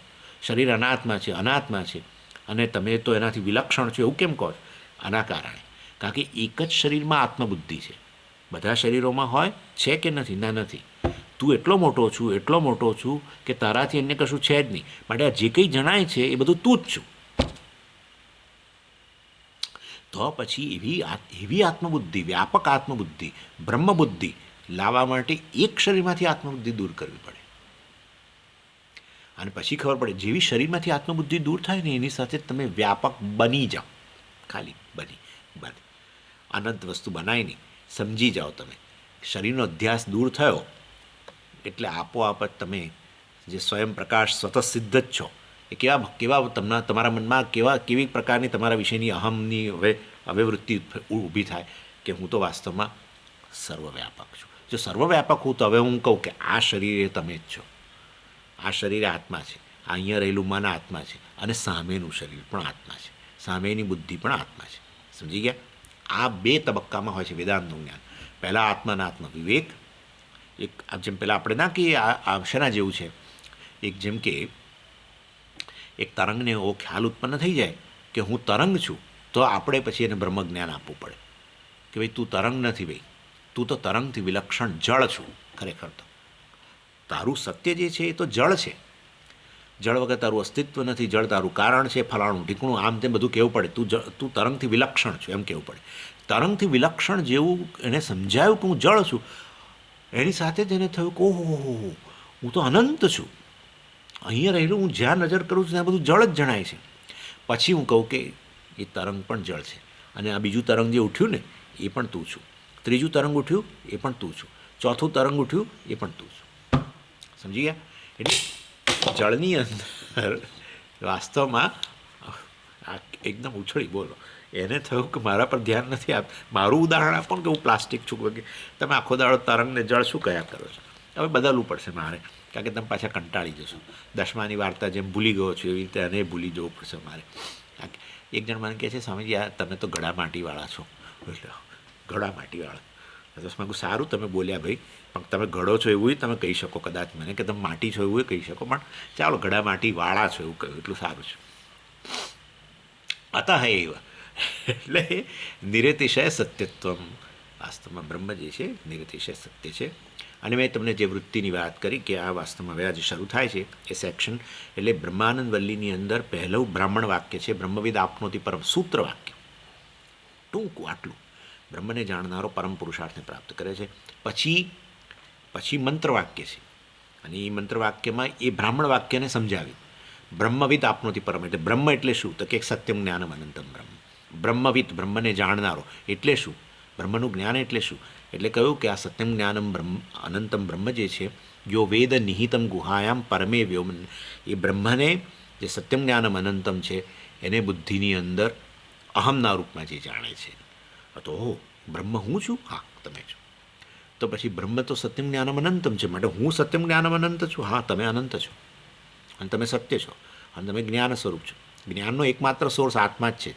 [SPEAKER 1] શરીર અનાત્મા છે, અનાત્મા છે, અને તમે તો એનાથી વિલક્ષણ છો એવું કેમ કહો છો? આના કારણે, કારણ કે એક જ શરીરમાં આત્મબુદ્ધિ છે. બધા શરીરોમાં હોય છે કે નથી? ના, નથી. તું એટલો મોટો છું કે તારાથી અન્ય કશું છે જ નહીં. માટે આ જે કંઈ જણાય છે એ બધું તું જ છું. તો પછી એવી આત્મબુદ્ધિ, વ્યાપક આત્મબુદ્ધિ, બ્રહ્મબુદ્ધિ લાવવા માટે એક શરીરમાંથી આત્મબુદ્ધિ દૂર કરવી પડે. અને પછી ખબર પડે જેવી શરીરમાંથી આત્મબુદ્ધિ દૂર થાય ને એની સાથે તમે વ્યાપક બની જાઓ. ખાલી બની અનંત વસ્તુ બનાય નહીં, સમજી જાઓ તમે. શરીરનો અધ્યાસ દૂર થયો એટલે આપોઆપ જ તમે જે સ્વયં પ્રકાશ સ્વતઃ સિદ્ધ જ છો. એ કેવા તમારા મનમાં કેવી પ્રકારની તમારા વિશેની અહમની અભિવૃત્તિ ઊભી થાય કે હું તો વાસ્તવમાં સર્વવ્યાપક છું. જો સર્વવ્યાપક હું તો હવે હું કહું કે આ શરીર એ તમે જ છો. આ શરીર આત્મા છે, આ અહીંયા રહેલું મન આત્મા છે, અને સામેનું શરીર પણ આત્મા છે, સામેની બુદ્ધિ પણ આત્મા છે. સમજી ગયા? આ 2 તબક્કામાં હોય છે વેદાંતનું જ્ઞાન. પહેલાં આત્માના આત્મ વિવેક. એક જેમ પહેલાં આપણે ના કહીએ આ શેના જેવું છે, એક જેમ કે એક તરંગને એવો ખ્યાલ ઉત્પન્ન થઈ જાય કે હું તરંગ છું, તો આપણે પછી એને બ્રહ્મજ્ઞાન આપવું પડે કે ભાઈ તું તરંગ નથી, ભાઈ તું તો તરંગથી વિલક્ષણ જળ છું. ખરેખર તો તારું સત્ય જે છે એ તો જળ છે. જળ વગર તારું અસ્તિત્વ નથી. જળ તારું કારણ છે, ફલાણું ઢીકણું, આમ તેમ બધું કહેવું પડે. તું તરંગથી વિલક્ષણ છું એમ કહેવું પડે. તરંગથી વિલક્ષણ જેવું એને સમજાયું કે હું જળ છું, એની સાથે જ એને થયું કે ઓહો, હું તો અનંત છું. અહીંયા રહેલું હું જ્યાં નજર કરું છું ત્યાં બધું જળ જ જણાય છે. પછી હું કહું કે એ તરંગ પણ જળ છે, અને આ બીજું તરંગ જે ઉઠ્યું ને એ પણ તું છું. ત્રીજું તરંગ ઉઠ્યું એ પણ તું છું. ચોથું તરંગ ઉઠ્યું એ પણ તું છું. સમજી ગયા? એટલે જળની અંદર વાસ્તવમાં એકદમ ઉછળી બોલો. એને થયું કે મારા પર ધ્યાન નથી આપ. મારું ઉદાહરણ આપો ને કે હું પ્લાસ્ટિક છું કે તમે આખો દાડો તરંગને જળ શું કયા કરો છો? હવે બદલવું પડશે મારે, કારણ કે તમે પાછા કંટાળી જશો. દસમાની વાર્તા જેમ ભૂલી ગયો છો એવી રીતે એને ભૂલી જવું પડશે મારે. એક જણ મને કહે છે, સ્વામીજી આ તમે તો ગળા માટીવાળા છો. એટલે ગળા માટીવાળા તો મેં કહું સારું તમે બોલ્યા ભાઈ, પણ તમે ગળો છો એવું તમે કહી શકો કદાચ મને, કે તમે માટી છો એવું કહી શકો, પણ ચાલો ગળા માટીવાળા છો એવું કહ્યું એટલું સારું છે. અતઃ એવ એટલે નિરતિશય સત્યત્વમ, વાસ્તવમાં બ્રહ્મ જે છે નિરતિશય સત્ય છે. અને મેં તમને જે વૃત્તિની વાત કરી કે આ વાસ્તવમાં હવે આજે શરૂ થાય છે એ સેક્શન, એટલે બ્રહ્માનંદ વલ્લીની અંદર પહેલું બ્રાહ્મણ વાક્ય છે બ્રહ્મવિદ આપનોતિ પરમ, સૂત્ર વાક્ય ટૂંકું આટલું, બ્રહ્મને જાણનારો પરમ પુરુષાર્થને પ્રાપ્ત કરે છે. પછી મંત્ર વાક્ય છે, અને એ મંત્ર વાક્યમાં એ બ્રાહ્મણ વાક્યને સમજાવ્યું. બ્રહ્મવિદ આપનોતિ પરમ એટલે બ્રહ્મ એટલે શું, તો કે સત્યમ જ્ઞાનમ અનંતમ બ્રહ્મ. બ્રહ્મવિદ બ્રહ્મને જાણનારો એટલે શું, બ્રહ્મનું જ્ઞાન એટલે શું, એટલે કહ્યું કે આ સત્યમ જ્ઞાનમ બ્રહ્મ અનંતમ બ્રહ્મ જે છે, યો વેદ નિહિતમ ગુહાયામ પરમે વ્યોમન, એ બ્રહ્મને જે સત્યમ જ્ઞાનમ અનંતમ છે એને બુદ્ધિની અંદર અહમના રૂપમાં જે જાણે છે. તો બ્રહ્મ હું છું, હા તમે છો. તો પછી બ્રહ્મ તો સત્યમ જ્ઞાનમ અનંતમ છે, માટે હું સત્યમ જ્ઞાનમ અનંત છું, હા તમે અનંત છો અને તમે સત્ય છો અને તમે જ્ઞાન સ્વરૂપ છો. જ્ઞાનનો એકમાત્ર સોર્સ આત્મા જ છે,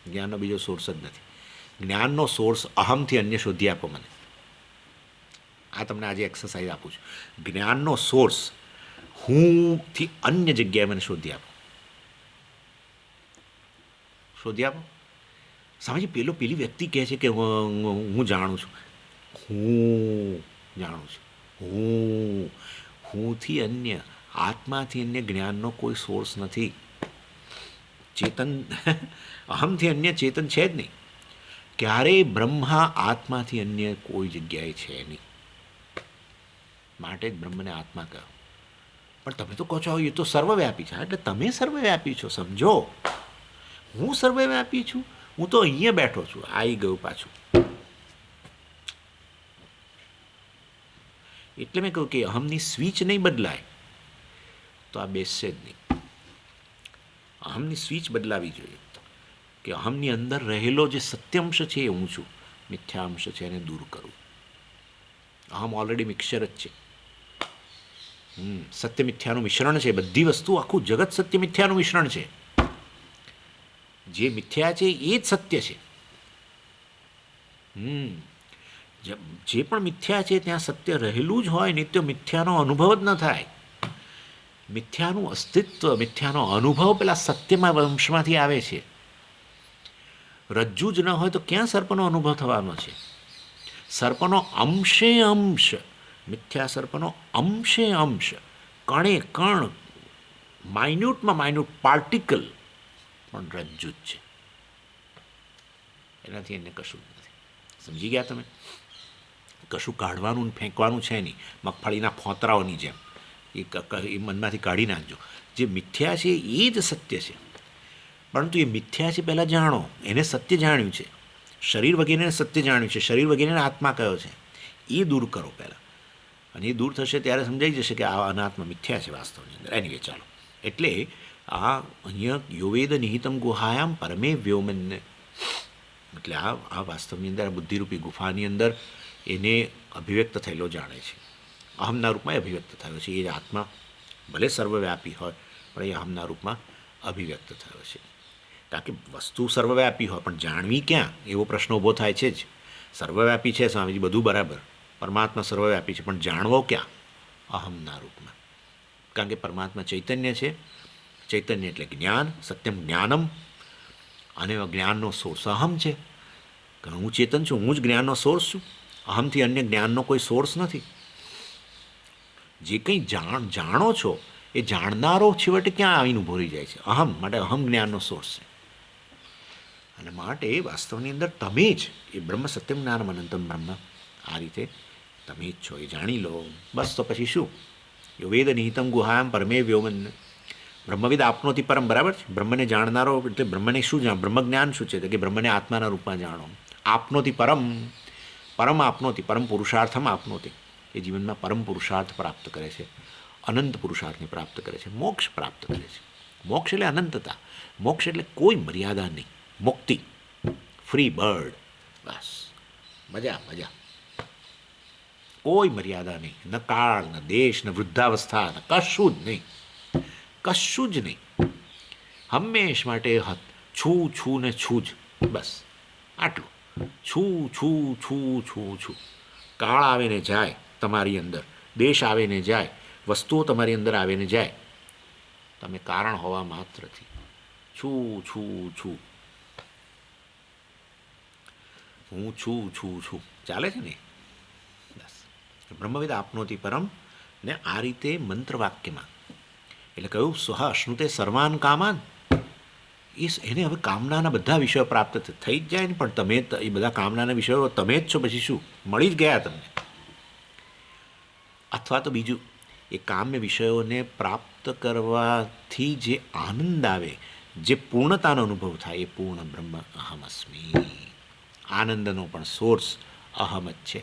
[SPEAKER 1] જ્ઞાનનો બીજો સોર્સ જ નથી. જ્ઞાનનો સોર્સ અહમથી અન્ય શોધી આપો મને, આ તમને આજે એક્સરસાઇઝ આપું છું. જ્ઞાનનો સોર્સ હુંથી અન્ય જગ્યાએ મને શોધી આપો, શોધી આપો. સમજી પેલી વ્યક્તિ કહે છે કે હું જાણું છું, હું જાણું છું, હુંથી અન્ય, આત્માથી અન્ય જ્ઞાનનો કોઈ સોર્સ નથી. ચેતન અહમથી અન્ય ચેતન છે જ નહીં. ક્યારેય બ્રહ્મા આત્માથી અન્ય કોઈ જગ્યાએ છે નહીં, માટે જ બ્રહ્મને આત્મા કહો. પણ તમે તો કહો છો એ તો સર્વવ્યાપી છે, એટલે તમે સર્વવ્યાપી છો સમજો. હું સર્વવ્યાપી છું, હું તો અહીંયા બેઠો છું, આવી ગયું પાછું. એટલે મેં કહ્યું કે અહમની સ્વિચ નહીં બદલાય તો આ બેસશે જ નહીં. અહમની સ્વિચ બદલાવી જોઈએ કે અહમની અંદર રહેલો જે સત્યંશ છે એ હું છું, મિથ્યાંશ છે એને દૂર કરું. અહમ ઓલરેડી મિક્સર જ છે, સત્ય મિથ્યાનું મિશ્રણ છે. બધી વસ્તુ આખું જગત સત્ય મિથ્યાનું મિશ્રણ છે. જે મિથ્યા છે એ જ સત્ય છે. જે પણ મિથ્યા છે ત્યાં સત્ય રહેલું જ હોય, નહીં તો મિથ્યાનો અનુભવ જ ન થાય. મિથ્યાનું અસ્તિત્વ, મિથ્યાનો અનુભવ પેલા સત્યમાં વંશમાંથી આવે છે. રજ્જુ જ ન હોય તો ક્યાં સર્પનો અનુભવ થવાનો છે? સર્પનો અંશે અંશ, મિથ્યા સર્પનો અંશે અંશ, કણે કણ, માઇન્યુટમાં માઇન્યુટ પાર્ટિકલ પણ રજ્જુ જ છે, એનાથી એને કશું જ નથી. સમજી ગયા તમે? કશું કાઢવાનું ફેંકવાનું છે નહીં, મગફળીના ફોતરાઓની જેમ એ મનમાંથી કાઢી નાખજો. જે મિથ્યા છે એ જ સત્ય છે, પરંતુ એ મિથ્યા છે પહેલાં જાણો, એને સત્ય જાણ્યું છે. શરીર વગેરેને સત્ય જાણ્યું છે, શરીર વગેરેને આત્મા કયો છે એ દૂર કરો પહેલાં, અને એ દૂર થશે ત્યારે સમજાઈ જશે કે આ અનાત્મા મિથ્યા છે વાસ્તવની અંદર. એનીવે ચાલો, એટલે આ અહીંયા યોવેદ નિહિતમ ગુહાયામ પરમે વ્યોમનને, એટલે આ વાસ્તવની અંદર આ બુદ્ધિરૂપી ગુફાની અંદર એને અભિવ્યક્ત થયેલો જાણે છે. અહમના રૂપમાં અભિવ્યક્ત થયો છે. એ જ આત્મા ભલે સર્વવ્યાપી હોય પણ એ અહમના રૂપમાં અભિવ્યક્ત થયો છે. કારણ કે વસ્તુ સર્વવ્યાપી હોય પણ જાણવી ક્યાં, એવો પ્રશ્ન ઊભો થાય છે જ. સર્વવ્યાપી છે સ્વામીજી, બધું બરાબર, પરમાત્મા સર્વવ્યાપી છે, પણ જાણવો ક્યાં? અહમના રૂપમાં. કારણ કે પરમાત્મા ચૈતન્ય છે, ચૈતન્ય એટલે જ્ઞાન, સત્યમ જ્ઞાનમ, અને જ્ઞાનનો સોર્સ અહમ છે. હું ચેતન છું, હું જ જ્ઞાનનો સોર્સ છું. અહમથી અન્ય જ્ઞાનનો કોઈ સોર્સ નથી. જે કંઈ જાણો છો એ જાણનારો છેવટે ક્યાં આવીને ઊભો રહી જાય છે? અહમ. માટે અહમ જ્ઞાનનો સોર્સ છે. અને માટે વાસ્તવની અંદર તમે જ એ બ્રહ્મ સત્યમ જ્ઞાનમ અનંતમ બ્રહ્મ, આ રીતે તમે જ છો, એ જાણી લો બસ. તો પછી શું? વેદ નિહિતમ ગુહાયામ પરમે વ્યોમન, બ્રહ્મવિદ આપનોથી પરમ, બરાબર છે. બ્રહ્મને જાણનારો એટલે બ્રહ્મને શું જાણ? બ્રહ્મ જ્ઞાન શું છે? તો કે બ્રહ્મને આત્માના રૂપમાં જાણો. આપનોથી પરમ, પરમ આપનોથી, પરમ પુરુષાર્થમ આપનોથી, એ જીવનમાં પરમ પુરુષાર્થ પ્રાપ્ત કરે છે, અનંત પુરુષાર્થને પ્રાપ્ત કરે છે, મોક્ષ પ્રાપ્ત કરે છે. મોક્ષ એટલે અનંતતા, મોક્ષ એટલે કોઈ મર્યાદા નહીં, મુક્તિ, ફ્રી બર્ડ, બસ મજા મજા, કોઈ મર્યાદા નહીં, ન કાળ, ન દેશ, ન વૃદ્ધાવસ્થા, ન કશું જ નહીં, કશું જ નહીં. હંમેશ માટે છું છું ને છું જ, બસ આટલું. છું છું છું છું છું. કાળ આવે ને જાય તમારી અંદર, દેશ આવે ને જાય, વસ્તુઓ તમારી અંદર આવે ને જાય, તમે કારણ હોવા માત્રથી છું છું છું. હું છું છું છું, ચાલે છે ને? બસ બ્રહ્મવિદ આપનોતિ પરમ. ને આ રીતે મંત્ર વાક્યમાં એટલે કહ્યું સ્વહ અશ્નુતે સર્વાન કામાન. એને હવે કામનાના બધા વિષયો પ્રાપ્ત થઈ જ જાય ને, પણ તમે એ બધા કામનાના વિષયો તમે જ છો, પછી શું મળી જ ગયા તમને. અથવા તો બીજું, એ કામ્ય વિષયોને પ્રાપ્ત કરવાથી જે આનંદ આવે, જે પૂર્ણતાનો અનુભવ થાય, એ પૂર્ણ બ્રહ્મ અહમ અસ્મી. આનંદનો પણ સોર્સ અહમ જ છે.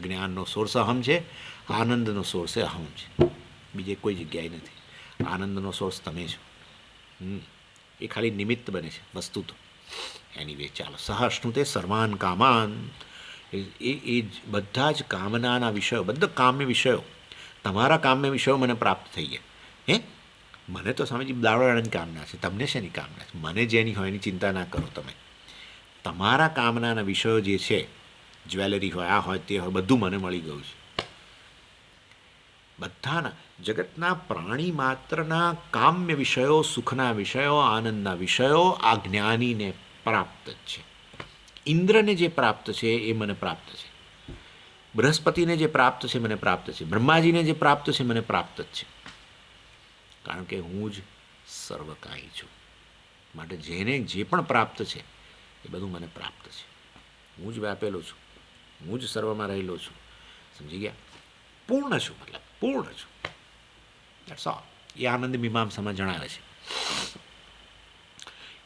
[SPEAKER 1] જ્ઞાનનો સોર્સ અહમ છે, આનંદનો સોર્સ અહમ છે, બીજે કોઈ જગ્યાએ નથી. આનંદનો સોર્સ તમે છો. એ ખાલી નિમિત્ત બને છે, વસ્તુ તો એની વે. ચાલો, સહષ્ણુતે સર્વાન કામાન. એ બધા જ કામનાના વિષયો, બધા કામ્ય વિષયો, તમારા કામ્ય વિષયો મને પ્રાપ્ત થઈ ગયા. હે, મને તો સ્વામીજી દાવડાની કામના છે, તમને શેની કામના છે? મને જેની હોય એની ચિંતા ના કરો તમે. તમારા કામનાના વિષયો જે છે, જ્વેલરી હોય, આ હોય, તે હોય, બધું મને મળી ગયું છે. બધાના જગતના પ્રાણી માત્રના કામ્ય વિષયો, સુખના વિષયો, આનંદના વિષયો આ જ્ઞાનીને પ્રાપ્ત જ છે. ઇન્દ્રને જે પ્રાપ્ત છે એ મને પ્રાપ્ત છે, બૃહસ્પતિને જે પ્રાપ્ત છે મને પ્રાપ્ત છે, બ્રહ્માજીને જે પ્રાપ્ત છે મને પ્રાપ્ત જ છે. કારણ કે હું જ સર્વકાહી છું. માટે જેને જે પણ પ્રાપ્ત છે એ બધું મને પ્રાપ્ત છે. હું જ વ્યાપેલો છું, હું જ સર્વમાં રહેલો છું. સમજી ગયા? પૂર્ણ છું, મતલબ પૂર્ણ છું. That's all. એ આનંદ મીમાંસામાં જણાવે છે.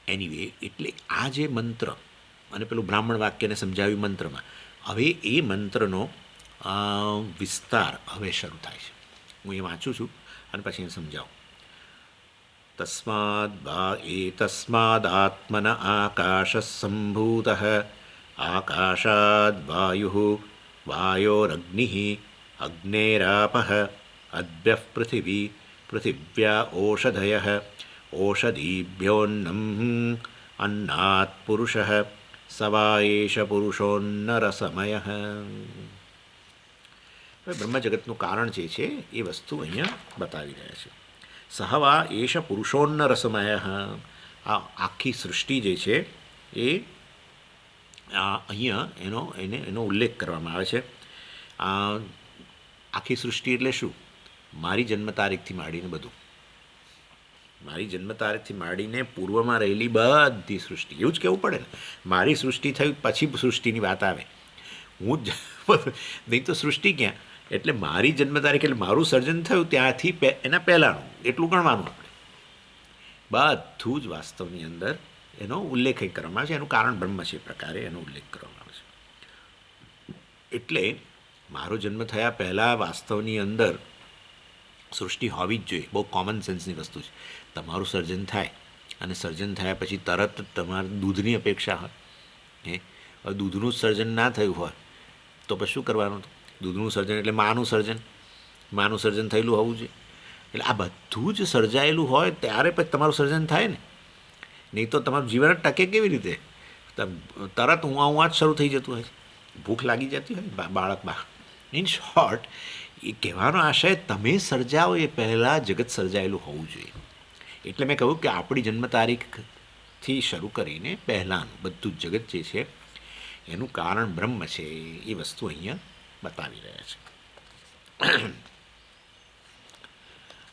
[SPEAKER 1] એનીવે, એટલે આ જે મંત્ર અને પેલું બ્રાહ્મણ વાક્યને સમજાવ્યું મંત્રમાં, હવે એ મંત્રનો વિસ્તાર હવે શરૂ થાય છે. હું એ વાંચું છું અને પછી એને સમજાવું. તસ્માદાત્મન આકાશ સંભૂત આકાશાદ વાયુ વાયોરગ્નિ અગ્નેરાપ અદ્ય પૃથિવી પૃથિવ્યા ઓષધય ઓષધીભ્યોન્નમ અન્નાત પુરુષ સવાયેષ પુરુષોન્નરસમય. બ્રહ્મજગતનું કારણ જે છે એ વસ્તુ અહીંયા બતાવી રહ્યા છે. સહવા એષ પુરુષોન્નરસમય. આ આખી સૃષ્ટિ જે છે એ અહીંયા એનો ઉલ્લેખ કરવામાં આવે છે. આખી સૃષ્ટિ એટલે શું? મારી જન્મ તારીખથી માંડીને બધું, મારી જન્મ તારીખથી માંડીને પૂર્વમાં રહેલી બધી સૃષ્ટિ, એવું જ કહેવું પડે ને. મારી સૃષ્ટિ થયું પછી સૃષ્ટિની વાત આવે. હું જ નહીં તો સૃષ્ટિ ક્યાં? એટલે મારી જન્મ તારીખ એટલે મારું સર્જન થયું ત્યાંથી એના પહેલાંનું એટલું ગણવાનું આપણે. બધું જ વાસ્તવની અંદર એનો ઉલ્લેખ કરવામાં આવે છે. એનું કારણ બ્રહ્મ છે, એ પ્રકારે એનો ઉલ્લેખ કરવામાં આવે છે. એટલે મારો જન્મ થયા પહેલાં વાસ્તવની અંદર સૃષ્ટિ હોવી જ જોઈએ. બહુ કોમન સેન્સની વસ્તુ છે. તમારું સર્જન થાય અને સર્જન થયા પછી તરત તમારે દૂધની અપેક્ષા હોય. હવે દૂધનું સર્જન ના થયું હોય તો પછી શું કરવાનું? દૂધનું સર્જન એટલે માનું સર્જન થયેલું હોવું જોઈએ. એટલે આ બધું જ સર્જાયેલું હોય ત્યારે પછી તમારું સર્જન થાય ને. નહીં તો તમારું જીવન જ ટકે કેવી રીતે? તરત હું જ શરૂ થઈ જતું હોય, ભૂખ લાગી જતી હોય બાળક. ઇન શોર્ટ, એ કહેવાનો આશય તમે સર્જાઓ એ પહેલાં જગત સર્જાયેલું હોવું જોઈએ. એટલે મેં કહ્યું કે આપણી જન્મ તારીખથી શરૂ કરીને પહેલાંનું બધું જ જગત જે છે એનું કારણ બ્રહ્મ છે. એ વસ્તુ અહીંયા બતાવી રહ્યા છે.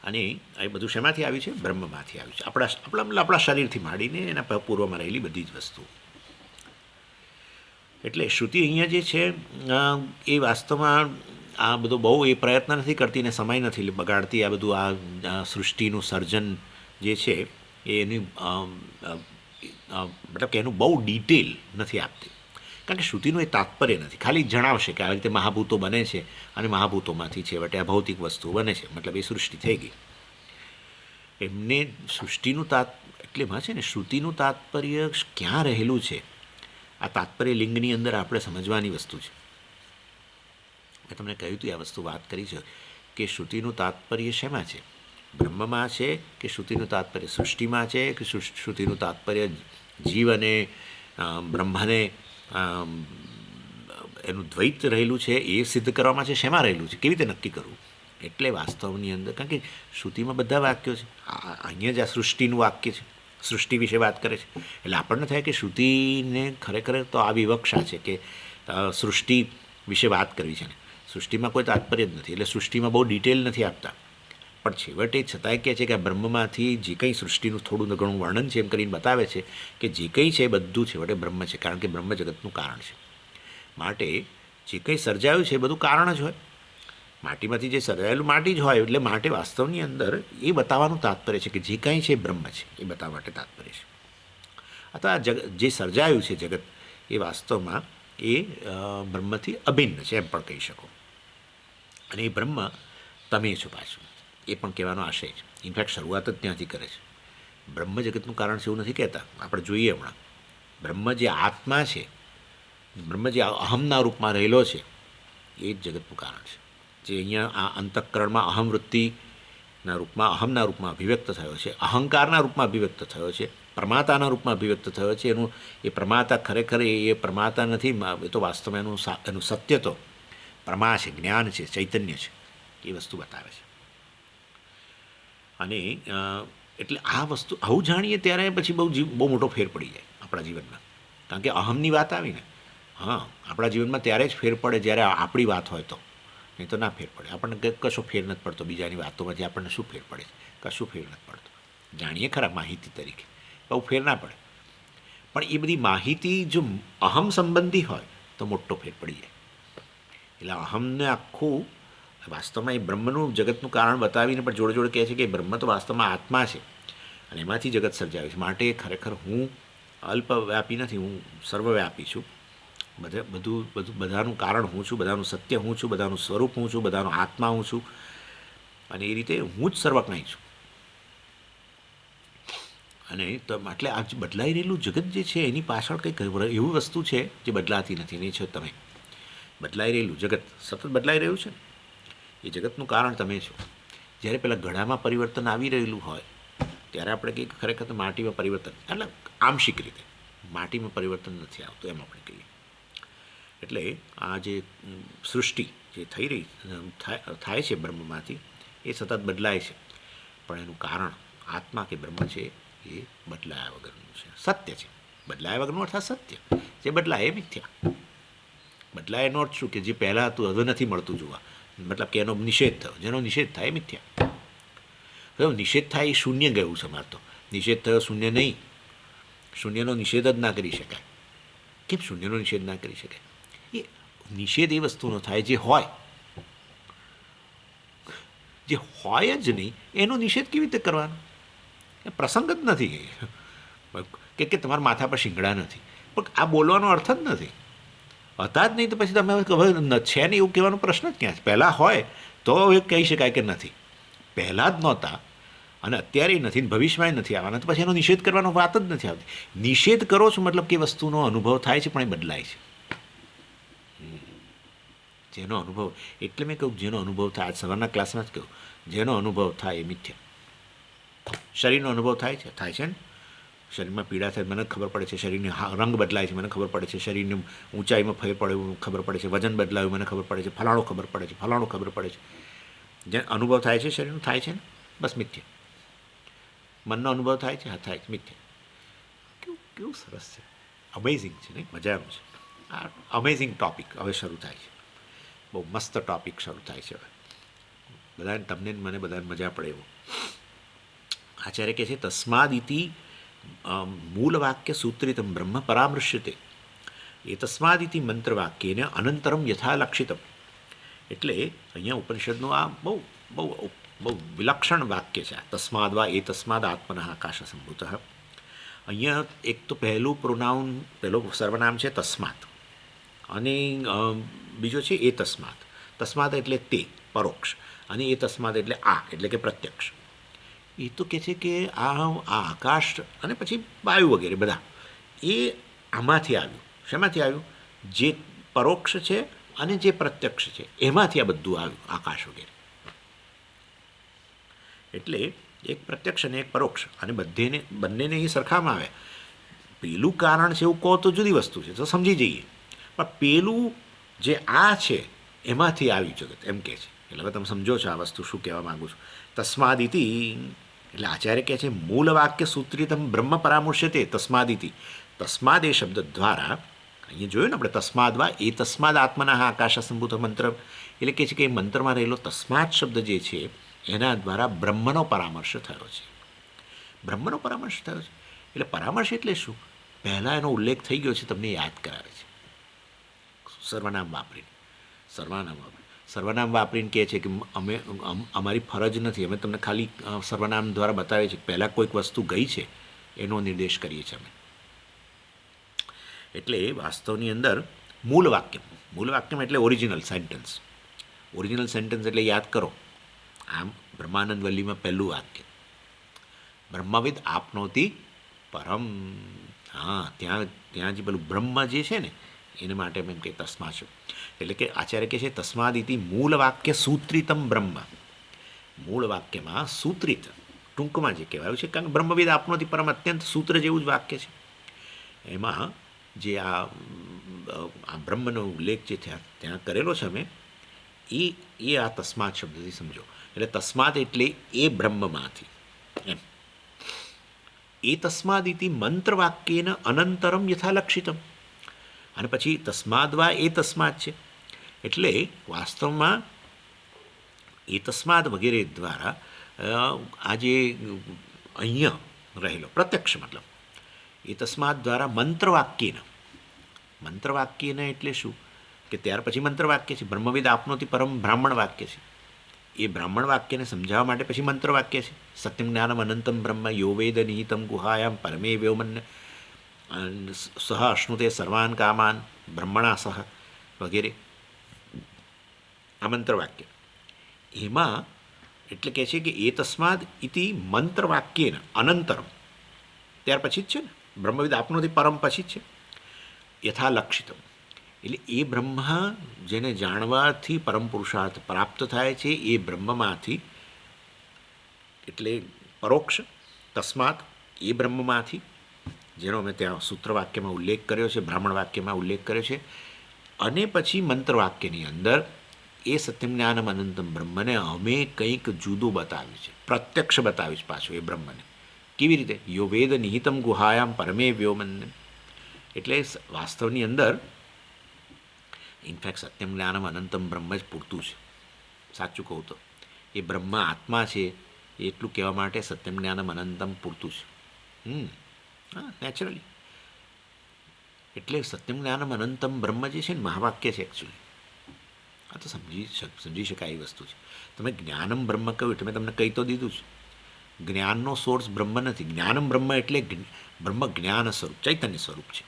[SPEAKER 1] અને એ બધું શેમાંથી આવ્યું છે? બ્રહ્મમાંથી આવ્યું છે. આપણા શરીરથી માંડીને એના પૂર્વમાં રહેલી બધી જ વસ્તુ. એટલે શ્રુતિ અહીંયા જે છે એ વાસ્તવમાં આ બધો બહુ એ પ્રયત્ન નથી કરતી ને સમય નથી બગાડતી. આ બધું આ સૃષ્ટિનું સર્જન જે છે એની મતલબ કે એનું બહુ ડિટેલ નથી આપતી. કારણ કે શ્રુતિનું એ તાત્પર્ય નથી. ખાલી જણાવશે કે આવી રીતે મહાભૂતો બને છે અને મહાભૂતોમાંથી છેવટે આ ભૌતિક વસ્તુઓ બને છે, મતલબ એ સૃષ્ટિ થઈ ગઈ. એમને સૃષ્ટિનું એટલેમાં છે ને શ્રુતિનું તાત્પર્ય ક્યાં રહેલું છે, આ તાત્પર્ય લિંગની અંદર આપણે સમજવાની વસ્તુ છે. મેં તમને કહ્યું હતું આ વસ્તુ વાત કરી છે કે શ્રુતિનું તાત્પર્ય શેમાં છે? બ્રહ્મમાં છે કે શ્રુતિનું તાત્પર્ય સૃષ્ટિમાં છે કે શ્રુતિનું તાત્પર્ય જીવ અને બ્રહ્મને એનું દ્વૈત રહેલું છે એ સિદ્ધ કરવામાં છે, શેમાં રહેલું છે, કેવી રીતે નક્કી કરવું? એટલે વાસ્તવની અંદર, કારણ કે શ્રુતિમાં બધા વાક્યો છે, અહીંયા જ આ સૃષ્ટિનું વાક્ય છે, સૃષ્ટિ વિશે વાત કરે છે, એટલે આપણને થાય કે શ્રુતિને ખરેખર તો આ વિવક્ષા છે કે સૃષ્ટિ વિશે વાત કરવી છે ને, સૃષ્ટિમાં કોઈ તાત્પર્ય જ નથી, એટલે સૃષ્ટિમાં બહુ ડિટેલ નથી આપતા, પણ છેવટે છતાંય કહે છે કે આ બ્રહ્મમાંથી જે કંઈ સૃષ્ટિનું થોડું ઘણું વર્ણન છે એમ કરીને બતાવે છે કે જે કંઈ છે બધું છેવટે બ્રહ્મ છે, કારણ કે બ્રહ્મ જગતનું કારણ છે. માટે જે કંઈ સર્જાયું છે એ બધું કારણ જ હોય, માટીમાંથી જે સર્જાયેલું માટી જ હોય, એટલે માટે વાસ્તવની અંદર એ બતાવવાનું તાત્પર્ય છે કે જે કંઈ છે બ્રહ્મ છે, એ બતાવવા માટે તાત્પર્ય છે. અથવા જે સર્જાયું છે જગત એ વાસ્તવમાં એ બ્રહ્મથી અભિન્ન છે એમ પણ કહી શકો, અને એ બ્રહ્મ તમે છો પાછું, એ પણ કહેવાનો આશય છે. ઇનફેક્ટ શરૂઆત જ ત્યાંથી કરે છે. બ્રહ્મ જગતનું કારણ છે એવું નથી કહેતા, આપણે જોઈએ હમણાં બ્રહ્મ જે આત્મા છે, બ્રહ્મ જે અહમના રૂપમાં રહેલો છે એ જ જગતનું કારણ છે, જે અહીંયા આ અંતઃકરણમાં અહમ વૃત્તિના રૂપમાં અહમના રૂપમાં અભિવ્યક્ત થયો છે, અહંકારના રૂપમાં અભિવ્યક્ત થયો છે, પ્રમાતાના રૂપમાં અભિવ્યક્ત થયો છે. એ પ્રમાતા ખરેખર એ પ્રમાતા નથી, એ તો વાસ્તવમાં એનું સત્ય તો પ્રમા છે, જ્ઞાન છે, ચૈતન્ય છે, એ વસ્તુ બતાવે છે. અને એટલે આ વસ્તુ આવું જાણીએ ત્યારે પછી બહુ મોટો ફેર પડી જાય આપણા જીવનમાં, કારણ કે અહમની વાત આવીને આપણા જીવનમાં ત્યારે જ ફેર પડે જ્યારે આપણી વાત હોય તો, નહીં તો ના ફેર પડે. આપણને કશો ફેર નથી પડતો, બીજાની વાતોમાંથી આપણને શું ફેર પડે છે? કશું ફેર નથી પડતો. જાણીએ ખરા માહિતી તરીકે, બહુ ફેર ના પડે, પણ એ બધી માહિતી જો અહમ સંબંધી હોય તો મોટો ફેર પડી જાય. એટલે અહમને આખું વાસ્તવમાં એ બ્રહ્મનું જગતનું કારણ બતાવીને પણ જોડે જોડે કહે છે કે બ્રહ્મ તો વાસ્તવમાં આત્મા છે અને એમાંથી જગત સર્જાયું છે. માટે ખરેખર હું અલ્પવ્યાપી નથી, હું સર્વવ્યાપી છું. બધાનું કારણ હું છું, બધાનું સત્ય હું છું, બધાનું સ્વરૂપ હું છું, બધાનો આત્મા હું છું, અને એ રીતે હું જ સર્વજ્ઞ છું. અને એટલે આ બદલાઈ રહેલું જગત જે છે એની પાછળ કંઈક એવી વસ્તુ છે જે બદલાતી નથી, નહીં છે તમે. બદલાઈ રહેલું જગત સતત બદલાઈ રહ્યું છે, એ જગતનું કારણ તમે છો. જ્યારે પેલા ઘડામાં પરિવર્તન આવી રહેલું હોય ત્યારે આપણે કહીએ ખરેખર તો માટીમાં પરિવર્તન, એટલે આંશિક રીતે માટીમાં પરિવર્તન નથી આવતું એમ આપણે કહીએ. એટલે આ જે સૃષ્ટિ જે થઈ રહી થાય છે બ્રહ્મમાંથી, એ સતત બદલાય છે, પણ એનું કારણ આત્મા કે બ્રહ્મ છે એ બદલાયા વગરનું છે, સત્ય છે. બદલાયા વગરનું અર્થાત સત્ય, જે બદલાય એ મિથ્યા. બદલાય એનો અર્થ શું કે જે પહેલાં હતું હવે નથી મળતું જોવા, મતલબ કે એનો નિષેધ થયો, જેનો નિષેધ થાય એ મિથ્યા. હવે નિષેધ થાય એ શૂન્ય ગયું છે મારે તો, નિષેધ થયો શૂન્ય નહીં, શૂન્યનો નિષેધ જ ના કરી શકાય. કેમ શૂન્યનો નિષેધ ના કરી શકાય? એ નિષેધ એ વસ્તુનો થાય જે હોય, જે હોય જ નહીં એનો નિષેધ કેવી રીતે કરવાનો? એ પ્રસંગ જ નથી કે તમારા માથા પર શિંગડા નથી, પણ આ બોલવાનો અર્થ જ નથી. હતા જ નહીં તો પછી તમે હવે છે નહીં એવું કહેવાનો પ્રશ્ન જ ક્યાં છે? પહેલાં હોય તો એ કહી શકાય કે નથી, પહેલાં જ નહોતા અને અત્યારે નથી ને ભવિષ્યમાં નથી આવવાના, તો પછી એનો નિષેધ કરવાનો વાત જ નથી આવતી. નિષેધ કરો છો મતલબ કે વસ્તુનો અનુભવ થાય છે પણ એ બદલાય છે. જેનો અનુભવ, એટલે મેં કહ્યું જેનો અનુભવ થાય, આજ સવારના ક્લાસમાં જ કહ્યું, જેનો અનુભવ થાય એ મિથ્યા. શરીરનો અનુભવ થાય છે ને, શરીરમાં પીડા થાય મને ખબર પડે છે, શરીરનો રંગ બદલાય છે મને ખબર પડે છે, શરીરની ઊંચાઈમાં ફેર પડ્યું ખબર પડે છે, વજન બદલાયું મને ખબર પડે છે, ફલાણો ખબર પડે છે, ફલાણો ખબર પડે છે. જે અનુભવ થાય છે શરીરનો થાય છે ને, બસ મિથ્યા. મનનો અનુભવ થાય છે, હા થાય છે, મિથ્યા. કેવું સરસ છે, અમેઝિંગ છે નહીં? મજા આવે છે. આ અમેઝિંગ ટૉપિક હવે શરૂ થાય છે, બહુ મસ્ત ટૉપિક શરૂ થાય છે હવે. બધાને તમને મને બધાને મજા પડે એવો. આચાર્ય કહે છે તસ્માદિતિ મૂળ વાક્ય સૂત્રિતમ બ્રહ્મ પરામૃશ્યતે એ તસ્માદિતિ મંત્રવાક્યને અનંતરમ યથાલક્ષિતમ. એટલે અહીંયા ઉપનિષદનું આ બહુ બહુ બહુ વિલક્ષણ વાક્ય છે. તસ્માદ વા એ તસ્માદ આત્મનઃ આકાશ સંભૂત. અહીંયા એક તો પહેલું પ્રોનાઉન, પહેલો સર્વનામ છે તસ્માત, અને બીજો છે એ તસ્માત. તસ્માત એટલે તે પરોક્ષ, અને એ તસ્માત એટલે આ એટલે કે પ્રત્યક્ષ. એ તો કહે છે કે આ આકાશ અને પછી વાયુ વગેરે બધા એ આમાંથી આવ્યું. શેમાંથી આવ્યું? જે પરોક્ષ છે અને જે પ્રત્યક્ષ છે એમાંથી આ બધું આવ્યું, આકાશ વગેરે. એટલે એક પ્રત્યક્ષ અને એક પરોક્ષ, અને બંનેને એ સરખામાં આવે. પેલું કારણ છે એવું કહો તો જુદી વસ્તુ છે, તો સમજી જઈએ. પણ પેલું જે આ છે એમાંથી આવ્યું જગત એમ કહે છે. એટલે હવે તમે સમજો છો આ વસ્તુ શું કહેવા માગું છું. તસ્માદિતિ એટલે આચાર્ય કહે છે મૂળ વાક્ય સૂત્રિતમ બ્રહ્મ પરામર્શ્યતે તસ્માદિતિ. તસ્માદ એ શબ્દ દ્વારા અહીંયા જોયું ને આપણે, તસ્માદવા એ તસ્માદ આત્મના આકાશ સંભૂત મંત્ર, એટલે કહે છે કે એ મંત્રમાં રહેલો તસ્માદ શબ્દ જે છે એના દ્વારા બ્રહ્મનો પરામર્શ થયો છે. બ્રહ્મનો પરામર્શ થયો છે એટલે પરામર્શ એટલે શું? પહેલાં એનો ઉલ્લેખ થઈ ગયો છે, તમને યાદ કરાવે છે સર્વનામ વાપરીને. સર્વનામ વાપરીને કહે છે કે અમારી ફરજ નથી, અમે તમને ખાલી સર્વનામ દ્વારા બતાવીએ છીએ પહેલાં કોઈક વસ્તુ ગઈ છે એનો નિર્દેશ કરીએ છીએ અમે. એટલે વાસ્તવની અંદર મૂળ વાક્યમ એટલે ઓરિજિનલ સેન્ટેન્સ. ઓરિજિનલ સેન્ટેન્સ એટલે યાદ કરો, આમ બ્રહ્માનંદ વલ્લીમાં પહેલું વાક્ય બ્રહ્મવિદ આપનોતી પરમ. હા, ત્યાં જે પેલું બ્રહ્મ જે છે ને એના માટે એમ કે તસ્મા છે. એટલે કે આચાર્ય કહે છે તસ્માદિતિ મૂળ વાક્ય સૂત્રિતમ બ્રહ્મ. મૂળ વાક્યમાં સૂત્રિત ટૂંકમાં જે કહેવાયું છે, કારણ કે બ્રહ્મવિદ આપનોતી પરમ અત્યંત સૂત્ર જેવું જ વાક્ય છે. એમાં જે આ બ્રહ્મનો ઉલ્લેખ જે ત્યાં કરેલો છે અમે, એ આ તસ્માદ શબ્દથી સમજો. એટલે તસ્માદ એટલે એ બ્રહ્મમાંથી એમ. એ તસ્માદિતિ મંત્રવાક્યેન અનંતરમ યથાલક્ષિતમ. અને પછી તસ્માદવા એ તસ્માદ છે એટલે વાસ્તવમાં એ તસ્માદ વગેરે દ્વારા આ જે અહીંયા રહેલો પ્રત્યક્ષ મતલબ એ તસ્માદ દ્વારા મંત્રવાક્યને એટલે શું કે ત્યાર પછી મંત્રવાક્ય છે. બ્રહ્મવિદ આપનોતી પરમ બ્રાહ્મણ વાક્ય છે. એ બ્રાહ્મણ વાક્યને સમજાવવા માટે પછી મંત્રવાક્ય છે. સત્યમ જ્ઞાનમ અનંતમ બ્રહ્મ યો વેદ નિહિતમ ગુહાયામ પરમે વ્યોમન સહ અશ્નુતે સર્વાન કામાન બ્રહ્મણા સહ વગેરે આ મંત્રવાક્ય. એમાં એટલે કહે છે કે એ તસ્માદ ઇતિ મંત્રવાક્યેન અનંતરમ, ત્યાર પછી જ છે ને બ્રહ્મવિદ આપનોથી પરમ પછી જ છે. યથાલક્ષિતમ એટલે એ બ્રહ્મ જેને જાણવાથી પરમ પુરુષાર્થ પ્રાપ્ત થાય છે એ બ્રહ્મમાંથી, એટલે પરોક્ષ તસ્માત એ બ્રહ્મમાંથી, જેનો અમે ત્યાં સૂત્રવાક્યમાં ઉલ્લેખ કર્યો છે, બ્રાહ્મણ વાક્યમાં ઉલ્લેખ કર્યો છે. અને પછી મંત્રવાક્યની અંદર એ સત્યમ જ્ઞાનમ અનંતમ બ્રહ્મને અમે કંઈક જુદું બતાવ્યું છે, પ્રત્યક્ષ બતાવ્યું છે પાછું એ બ્રહ્મને. કેવી રીતે? યો વેદ નિહિતમ ગુહાયામ પરમે વ્યોમન. એટલે વાસ્તવની અંદર ઇનફેક્ટ સત્યમ જ્ઞાનમ અનંતમ બ્રહ્મ જ પૂરતું છે. સાચું કહું તો એ બ્રહ્મ આત્મા છે એટલું કહેવા માટે સત્યમ જ્ઞાનમ અનંતમ પૂરતું છે. હા, નેચરલી. એટલે સત્યમ જ્ઞાનમ અનંતમ બ્રહ્મ જે છે ને મહાવાક્ય છે એકચ્યુઅલી. આ તો સમજી શકાય એ વસ્તુ છે. તમે જ્ઞાનમ બ્રહ્મ કહ્યું એટલે મેં તમને કહી તો દીધું છે, જ્ઞાનનો સોર્સ બ્રહ્મ નથી. જ્ઞાનમ બ્રહ્મ એટલે બ્રહ્મ જ્ઞાન સ્વરૂપ, ચૈતન્ય સ્વરૂપ છે.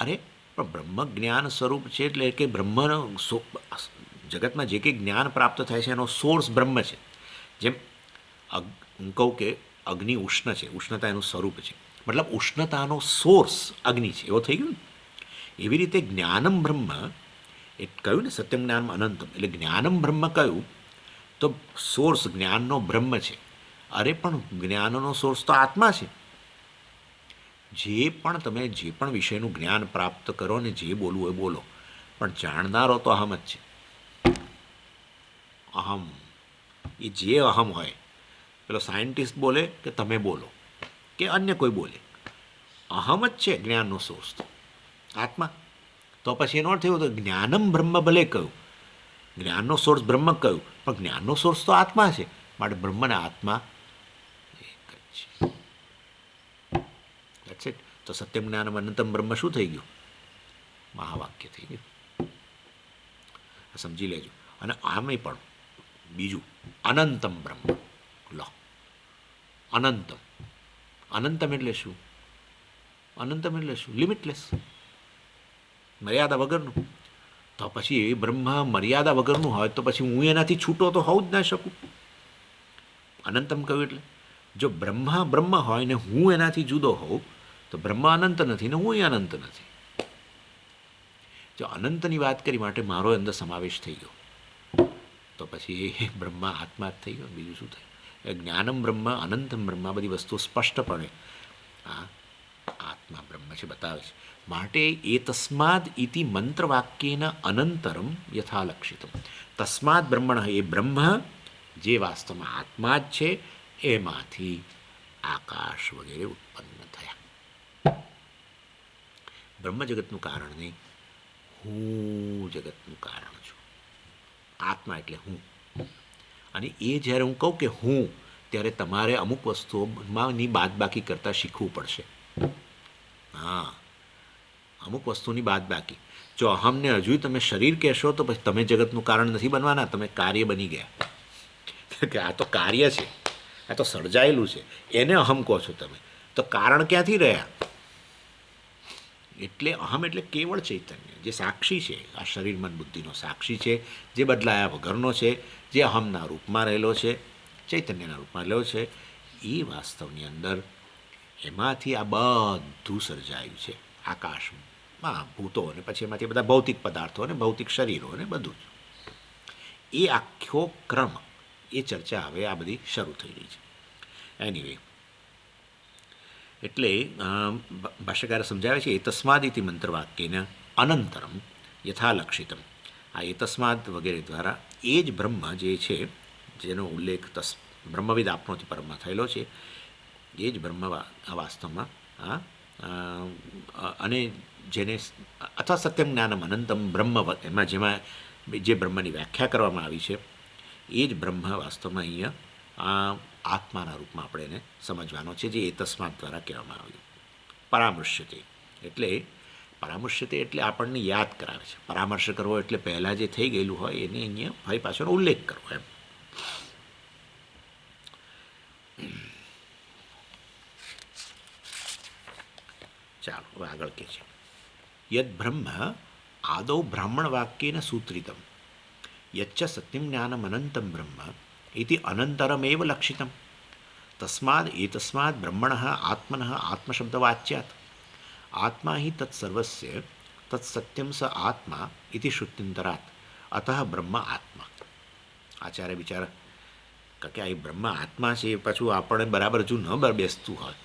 [SPEAKER 1] અરે પણ બ્રહ્મ જ્ઞાન સ્વરૂપ છે એટલે કે બ્રહ્મનો જગતમાં જે કંઈ જ્ઞાન પ્રાપ્ત થાય છે એનો સોર્સ બ્રહ્મ છે. જેમ હું કહું કે અગ્નિ ઉષ્ણ છે, ઉષ્ણતા એનું સ્વરૂપ છે, મતલબ ઉષ્ણતાનો સોર્સ અગ્નિ છે, એવો થઈ ગયું ને. એવી રીતે જ્ઞાનમ બ્રહ્મ એ કહ્યું ને સત્યમ જ્ઞાનમ અનંતમ, એટલે જ્ઞાનમ બ્રહ્મ કહ્યું તો સોર્સ જ્ઞાનનો બ્રહ્મ છે. અરે પણ જ્ઞાનનો સોર્સ તો આત્મા છે. જે પણ વિષયનું જ્ઞાન પ્રાપ્ત કરો ને જે બોલવું હોય બોલો, પણ જાણનારો તો અહમ જ છે. અહમ એ જે અહમ હોય, પેલો સાયન્ટિસ્ટ બોલે કે તમે બોલો કે અન્ય કોઈ બોલે, અહમ જ છે જ્ઞાનનો સોર્સ તો આત્મા. તો પછી એનો અર્થ એવો તો જ્ઞાનમ બ્રહ્મ ભલે કહ્યું, જ્ઞાનનો સોર્સ બ્રહ્મ કહ્યું, પણ જ્ઞાનનો સોર્સ તો આત્મા છે. માટે બ્રહ્મના આત્મા એક જ છે. That's it. તો સત્યમ જ્ઞાનમ અનંતમ બ્રહ્મ શું થઈ ગયું? મહાવાક્ય થઈ ગયું. સમજી લેજો. અને આમે પણ બીજું અનંતમ બ્રહ્મ લો. અનંતમ એટલે શું? લિમિટલેસ, મર્યાદા વગરનું. તો પછી એ બ્રહ્મ મર્યાદા વગરનું હોય તો પછી હું એનાથી છૂટો તો હોઉં જ ના શકું. અનંતમ કહ્યું એટલે જો બ્રહ્મ હોય ને હું એનાથી જુદો હોઉં તો બ્રહ્મ અનંત નથી ને હું અનંત નથી. જો અનંતની વાત કરી માટે મારો અંદર સમાવેશ થઈ ગયો તો પછી એ બ્રહ્મા આત્મા જ થઈ ગયો, બીજું શું થાય? એ જ્ઞાનમ બ્રહ્મ અનંતમ બ્રહ્મ આ બધી વસ્તુઓ સ્પષ્ટપણે આ આત્મા બ્રહ્મ છે બતાવે છે. માટે એ તસ્માદ ઇતિ મંત્રવાક્યેન અનંતરમ યથાલક્ષિતમ. તસ્માદ બ્રહ્મણ એ બ્રહ્મ જે વાસ્તવમાં આત્મા જ છે એમાંથી આકાશ વગેરે ઉત્પન્ન થયા. બ્રહ્મ જગતનું કારણ નહીં, હું જગતનું કારણ છું. આત્મા એટલે હું. અને એ જ્યારે હું કહું કે હું, ત્યારે તમારે અમુક વસ્તુઓમાંની બાદબાકી કરતાં શીખવું પડશે. હા, અમુક વસ્તુની બાદબાકી. જો અહમને હજુ તમે શરીર કહેશો તો પછી તમે જગતનું કારણ નથી બનવાના, તમે કાર્ય બની ગયા. કે આ તો કાર્ય છે, આ તો સર્જાયેલું છે, એને અહમ કહો છો તમે. તો કારણ ક્યાંથી રહ્યા? એટલે અહમ એટલે કેવળ ચૈતન્ય, જે સાક્ષી છે, આ શરીર મન બુદ્ધિનો સાક્ષી છે, જે બદલાયા વગરનો છે, જે અહમના રૂપમાં રહેલો છે, ચૈતન્યના રૂપમાં રહેલો છે. એ વાસ્તવની અંદર એમાંથી આ બધું સર્જાયું છે. આકાશમાં ભૂતો અને પછી એમાંથી બધા ભૌતિક પદાર્થો અને ભૌતિક શરીરો અને બધું જ. એ આખો ક્રમ, એ ચર્ચા હવે આ બધી શરૂ થઈ રહી છે. એનીવે, એટલે ભાષ્યકાર સમજાવે છે એ તસ્માદ ઇતિ મંત્રવાક્યને અનંતરમ યથાલક્ષિતમ. આ એ તસ્માદ વગેરે દ્વારા એ જ બ્રહ્મ જે છે, જેનો ઉલ્લેખ બ્રહ્મવિદ આપનોથી પરમમાં થયેલો છે, એ જ બ્રહ્મ વાસ્તવમાં અને જેને અથવા સત્યમ જ્ઞાનમ અનંતમ બ્રહ્મ, એમાં જેમાં જે બ્રહ્મની વ્યાખ્યા કરવામાં આવી છે એ જ બ્રહ્મ વાસ્તવમાં અહીંયા આત્માના રૂપમાં આપણે એને સમજવાનો છે, જે એ તસ્માત દ્વારા કહેવામાં આવ્યું. પરામર્શ્યતે એટલે આપણને યાદ કરાવે છે. પરામર્શ કરવો એટલે પહેલાં જે થઈ ગયેલું હોય એને અહીંયા ફરી પાછળનો ઉલ્લેખ કરવો એમ. ચાલો હવે આગળ કે છે યદ બ્રહ્મ આદૌ બ્રાહ્મણ વાક્યેન સૂત્રિતમ યચ્ચ સત્યમ જ્ઞાનમ અનંતમ બ્રહ્મ ઇતિ અનંતરમેવ લક્ષિતમ તસ્માદ એતસ્માદ બ્રહ્મણઃ આત્મનઃ આત્મશબ્દવાચ્યાત આત્મા હિ તત્સર્વસ્ય તત્સત્યમ સ આત્મા ઇતિ શ્રુત્યંતરાત અતઃ બ્રહ્મ આત્મા. આચાર્ય બિચાર કે આ બ્રહ્મ આત્મા છે એ પાછું આપણે બરાબર જો ન બેસતું હોય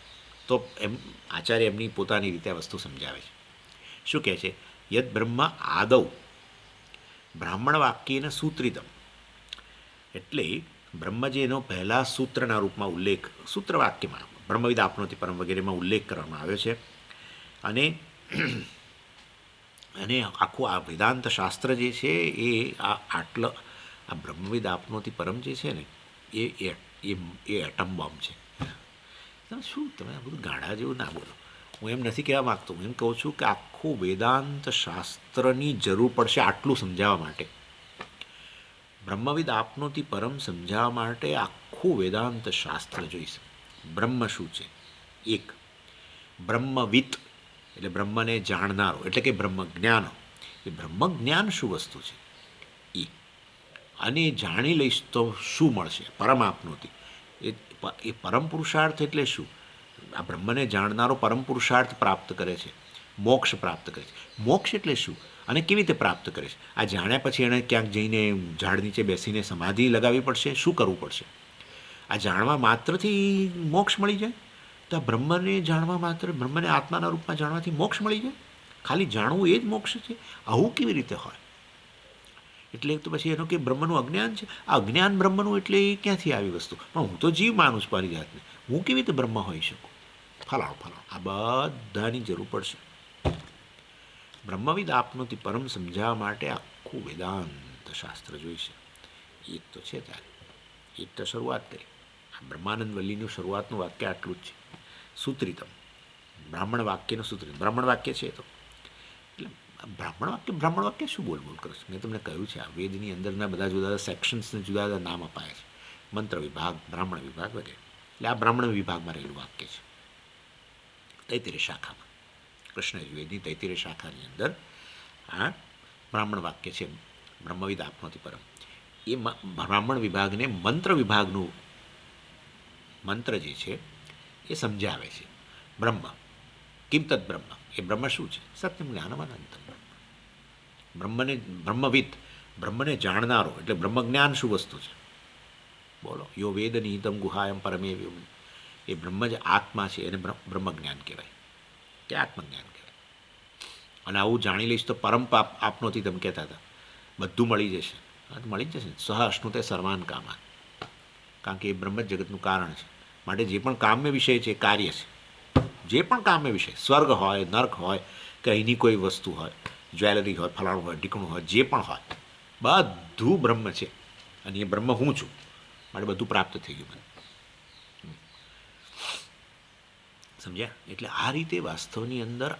[SPEAKER 1] તો એમ આચાર્ય એમની પોતાની રીતે આ વસ્તુ સમજાવે છે. શું કહે છે? યદ બ્રહ્મ આદૌ બ્રાહ્મણ વાક્યને સૂત્રિતમ, એટલે બ્રહ્મ જે એનો પહેલાં સૂત્રના રૂપમાં ઉલ્લેખ, સૂત્ર વાક્યમાં બ્રહ્મવિદ આપનોતિ પરમ વગેરેમાં ઉલ્લેખ કરવામાં આવ્યો છે. અને આખું આ વેદાંત શાસ્ત્ર જે છે એ આ બ્રહ્મવિદ આપનોતિ પરમ જે છે ને એ એટમ બોમ્બ છે. શું તમે આ બધું ગાડા જેવું ના બોલો. હું એમ નથી કહેવા માગતો, હું એમ કહું છું કે આખું વેદાંત શાસ્ત્રની જરૂર પડશે આટલું સમજાવવા માટે. બ્રહ્મવિદ આપનોતિ પરમ સમજાવવા માટે આખું વેદાંત શાસ્ત્ર જોઈશે. બ્રહ્મ શું છે? એક બ્રહ્મવિદ એટલે બ્રહ્મને જાણનારો, એટલે કે બ્રહ્મ જ્ઞાન. એ બ્રહ્મ જ્ઞાન શું વસ્તુ છે એ, અને જાણી લઈશ તો શું મળશે? પરમ આપનોતિ એ પરમ પુરુષાર્થ એટલે શું? આ બ્રહ્મને જાણનારો પરમ પુરુષાર્થ પ્રાપ્ત કરે છે, મોક્ષ પ્રાપ્ત કરે છે. મોક્ષ એટલે શું અને કેવી રીતે પ્રાપ્ત કરે છે? આ જાણ્યા પછી એણે ક્યાંક જઈને ઝાડ નીચે બેસીને સમાધિ લગાવવી પડશે? શું કરવું પડશે? આ જાણવા માત્રથી મોક્ષ મળી જાય? તો આ બ્રહ્મને જાણવા માત્ર, બ્રહ્મને આત્માના રૂપમાં જાણવાથી મોક્ષ મળી જાય? ખાલી જાણવું એ જ મોક્ષ છે? આવું કેવી રીતે હોય? એટલે તો પછી એનું કે બ્રહ્મનું અજ્ઞાન છે. આ અજ્ઞાન બ્રહ્મનું એટલે એ ક્યાંથી આવી વસ્તુ? પણ હું તો જીવ માનું છું મારી જાતને, હું કેવી રીતે બ્રહ્મ હોઈ શકું? ફલાણું આ બધાની જરૂર પડશે. બ્રહ્મવિદ આપનોતિ પરમ સમજાવવા માટે આખું વેદાંત શાસ્ત્ર જોઈશે. એક તો છે ત્યારે એક તો શરૂઆત કરી. આ બ્રહ્માનંદ વલ્લીનું શરૂઆતનું વાક્ય આટલું જ છે, સૂત્રિતમ. બ્રાહ્મણ વાક્યનું સૂત્રિત બ્રાહ્મણ વાક્ય છે. તો એટલે બ્રાહ્મણ વાક્ય શું બોલ કરો છો? મેં તમને કહ્યું છે આ વેદની અંદરના બધા જુદા જુદા સેક્શન્સને જુદા જુદા નામ અપાયા છે. મંત્ર વિભાગ, બ્રાહ્મણ વિભાગ વગેરે. એટલે આ બ્રાહ્મણ વિભાગમાં રહેલું વાક્ય છે. તૈત્તિરીય શાખામાં, કૃષ્ણ યજુર્વેદની તૈત્તિરીય શાખાની અંદર આ બ્રાહ્મણ વાક્ય છે, બ્રહ્મવિદ આપનોતિ પરમ. એ બ્રાહ્મણ વિભાગને મંત્ર વિભાગનું મંત્ર જે છે એ સમજાવે છે. બ્રહ્મ કિમ તદ બ્રહ્મ, એ બ્રહ્મ શું છે? સત્યમ જ્ઞાનમ અનંતમ બ્રહ્મ. બ્રહ્મને બ્રહ્મવિદ, બ્રહ્મને જાણનારો એટલે બ્રહ્મ જ્ઞાન શું વસ્તુ છે? બોલો, યો વેદ નિહિતમ ગુહાયમ પરમે વ્યોમ. એ બ્રહ્મ જ આત્મા છે, એને બ્રહ્મજ્ઞાન કહેવાય, કે આત્મજ્ઞાન કહેવાય. અને આવું જાણી લઈશ તો પરમ પાપ આપનોથી તમે કહેતા હતા, બધું મળી જશે. હા, તો મળી જ જશે. સહ અશ્નુતે સર્વાન કામા, કારણ કે એ બ્રહ્મ જ જગતનું કારણ છે. માટે જે પણ કામ્ય વિષય છે એ કાર્ય છે. જે પણ કામ્ય વિષય, સ્વર્ગ હોય, નર્ક હોય, કે અહીંની કોઈ વસ્તુ હોય, જ્વેલરી હોય, ફલાણું હોય, ઢીકણું હોય, જે પણ હોય, બધું બ્રહ્મ છે. અને એ બ્રહ્મ હું છું, માટે બધું પ્રાપ્ત થઈ ગયું મને. સમજ્યા? એટલે આ રીતે વાસ્તવની અંદર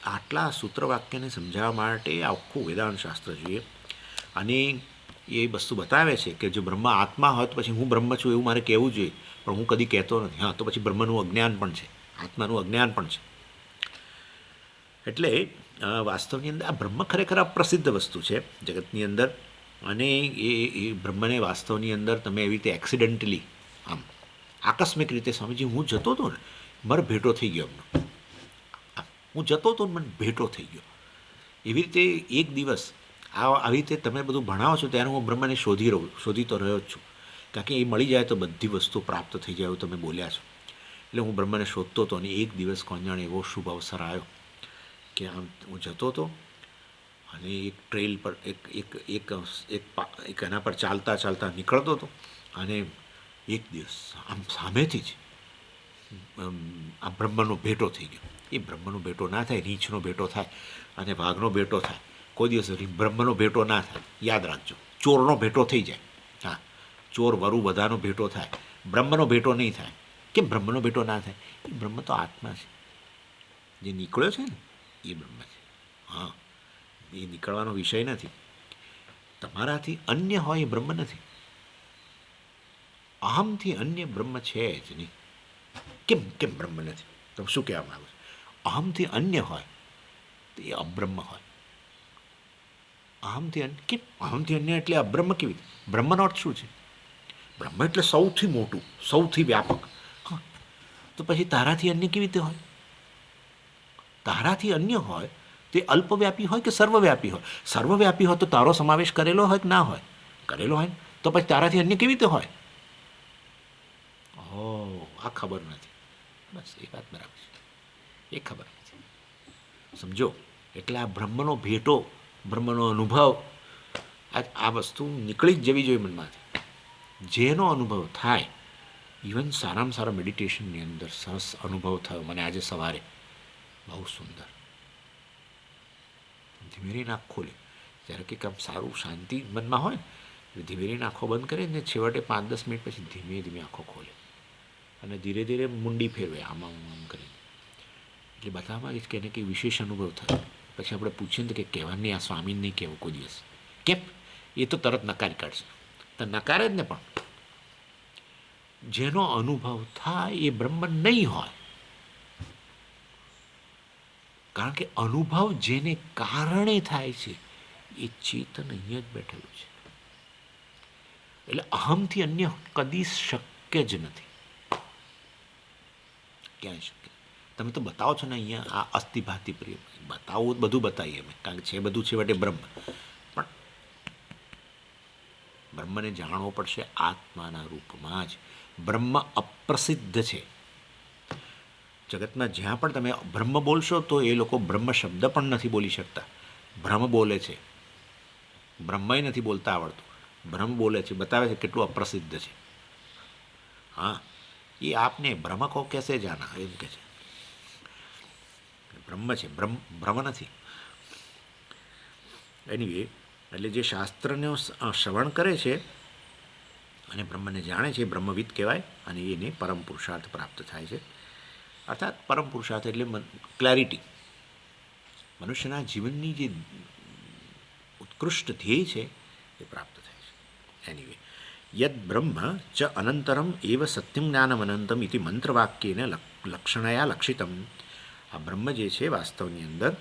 [SPEAKER 1] આટલા સૂત્રવાક્યને સમજાવવા માટે આખું વેદાંત શાસ્ત્ર જોઈએ. અને એ વસ્તુ બતાવે છે કે જો બ્રહ્મ આત્મા હોય તો પછી હું બ્રહ્મ છું એવું મારે કહેવું જોઈએ, પણ હું કદી કહેતો નથી. હા, તો પછી બ્રહ્મનું અજ્ઞાન પણ છે, આત્માનું અજ્ઞાન પણ છે. એટલે વાસ્તવની અંદર આ બ્રહ્મ ખરેખર અપ્રસિદ્ધ વસ્તુ છે જગતની અંદર. અને એ બ્રહ્મને વાસ્તવની અંદર તમે એવી રીતે એક્સિડન્ટલી, આમ આકસ્મિક રીતે, સ્વામીજી હું જતો હતો ને, મારે ભેટો થઈ ગયો એમનો. હું જતો હતો ને મને ભેટો થઈ ગયો. એવી રીતે એક દિવસ આવી રીતે તમે બધું ભણાવો છો ત્યારે હું બ્રહ્મને શોધીતો રહ્યો જ છું. કારણ કે એ મળી જાય તો બધી વસ્તુ પ્રાપ્ત થઈ જાય એવું તમે બોલ્યા છો. એટલે હું બ્રહ્મને શોધતો હતો. અને એક દિવસ કોણ જાણે એવો શુભ અવસર આવ્યો કે આમ હું જતો હતો અને એક ટ્રેલ પર એક એના પર ચાલતા ચાલતા નીકળતો હતો. અને એક દિવસ આમ સામેથી જ આ બ્રહ્મનો ભેટો થઈ ગયો. એ બ્રહ્મનો ભેટો ના થાય, રીંછનો ભેટો થાય અને વાઘનો ભેટો થાય, કોઈ દિવસ બ્રહ્મનો ભેટો ના થાય. યાદ રાખજો, ચોરનો ભેટો થઈ જાય, હા, ચોર વરુ બધાનો ભેટો થાય, બ્રહ્મનો ભેટો નહીં થાય. કેમ બ્રહ્મનો ભેટો ના થાય? એ બ્રહ્મ તો આત્મા છે, જે નીકળ્યો છે ને એ બ્રહ્મ છે. હા, એ નીકળવાનો વિષય નથી. તમારાથી અન્ય હોય એ બ્રહ્મ નથી. અહમથી અન્ય બ્રહ્મ છે જ નહીં. કેમ કેમ બ્રહ્મ નથી? તો શું કહેવા માગું છું? અહમથી અન્ય હોય તો એ અબ્રહ્મ હોય. અહમથી અન્ય, કેમ અહમથી અન્ય એટલે અબ્રહ્મ કેવી? બ્રહ્મનો અર્થ શું છે? બ્રહ્મ એટલે સૌથી મોટું, સૌથી વ્યાપક. હા, તો પછી તારાથી અન્ય કેવી રીતે હોય? તારાથી અન્ય હોય તે અલ્પવ્યાપી હોય કે સર્વવ્યાપી હોય? સર્વવ્યાપી હોય તો તારો સમાવેશ કરેલો હોય કે ના હોય? કરેલો હોય. તો પછી તારાથી અન્ય કેવી રીતે હોય? આ ખબર નથી. બસ એ વાત બરાબર છે, એ ખબર નથી. સમજો? એટલે આ બ્રહ્મનો ભેટો, બ્રહ્મનો અનુભવ, આ વસ્તુ નીકળી જ જવી જોઈએ મનમાંથી. જેનો અનુભવ થાય, ઇવન સારામાં સારા મેડિટેશનની અંદર સરસ અનુભવ થયો મને આજે સવારે, બહુ સુંદર. ધીમેરીને આંખ ખોલે જ્યારે કંઈક આમ સારું શાંતિ મનમાં હોય ને, ધીમેરીને આંખો બંધ કરે ને છેવટે 5-10 મિનિટ પછી ધીમે ધીમે આંખો ખોલે અને ધીરે ધીરે મુંડી ફેરવે આમ કરીને. એટલે બધામાં જ કે એને કંઈ વિશેષ અનુભવ થયો. પછી આપણે પૂછીએ ને કે કહેવાની આ સ્વામીને નહીં કહેવું કોઈ દિવસ. કેમ? એ તો તરત નકારી કાઢશે. તો નકારે જ ને, પણ જેનો અનુભવ થાય એ બ્રહ્મ નહીં હોય. કારણ કે અનુભવ જેને કારણે થાય છે એ ચેતન અહીંયા જ બેઠેલું છે. એટલે અહમથી અન્ય કદી શક્ય જ નથી. ક્યાંય શક્ય? તમે તો બતાવો છો ને અહીંયા આ અસ્થિભાતી પ્રિય, બતાવો બધું બતાવીએ અમે, કારણ કે છે બધું છેવટે બ્રહ્મ. પણ બ્રહ્મને જાણવો પડશે આત્માના રૂપમાં જ. બ્રહ્મ અપ્રસિદ્ધ છે જગતમાં. જ્યાં પણ તમે બ્રહ્મ બોલશો તો એ લોકો બ્રહ્મ શબ્દ પણ નથી બોલી શકતા, ભ્રમ બોલે છે. બ્રહ્મય નથી બોલતા આવડતું, ભ્રમ બોલે છે. બતાવે છે કેટલું અપ્રસિદ્ધ છે. હા, એ આપને ભ્રમ કો કેસે જાના, એમ કે છે. બ્રહ્મ છે, ભ્રમ નથી. એનીવે, એટલે જે શાસ્ત્રનો શ્રવણ કરે છે અને બ્રહ્મને જાણે છે, બ્રહ્મવિદ કહેવાય. અને એને પરમ પુરુષાર્થ પ્રાપ્ત થાય છે. અર્થાત પરમ પુરુષાર્થ એટલે ક્લેરિટી. મનુષ્યના જીવનની જે ઉત્કૃષ્ટ ધ્યેય છે એ પ્રાપ્ત થાય છે. એનીવે, યદ બ્રહ્મ ચ અનંતરમ એવ સત્યમ જ્ઞાનમ અનંતમ ઇતિ મંત્રવાક્યેન લક્ષણયા લક્ષિતમ. આ બ્રહ્મ જે છે વાસ્તવની અંદર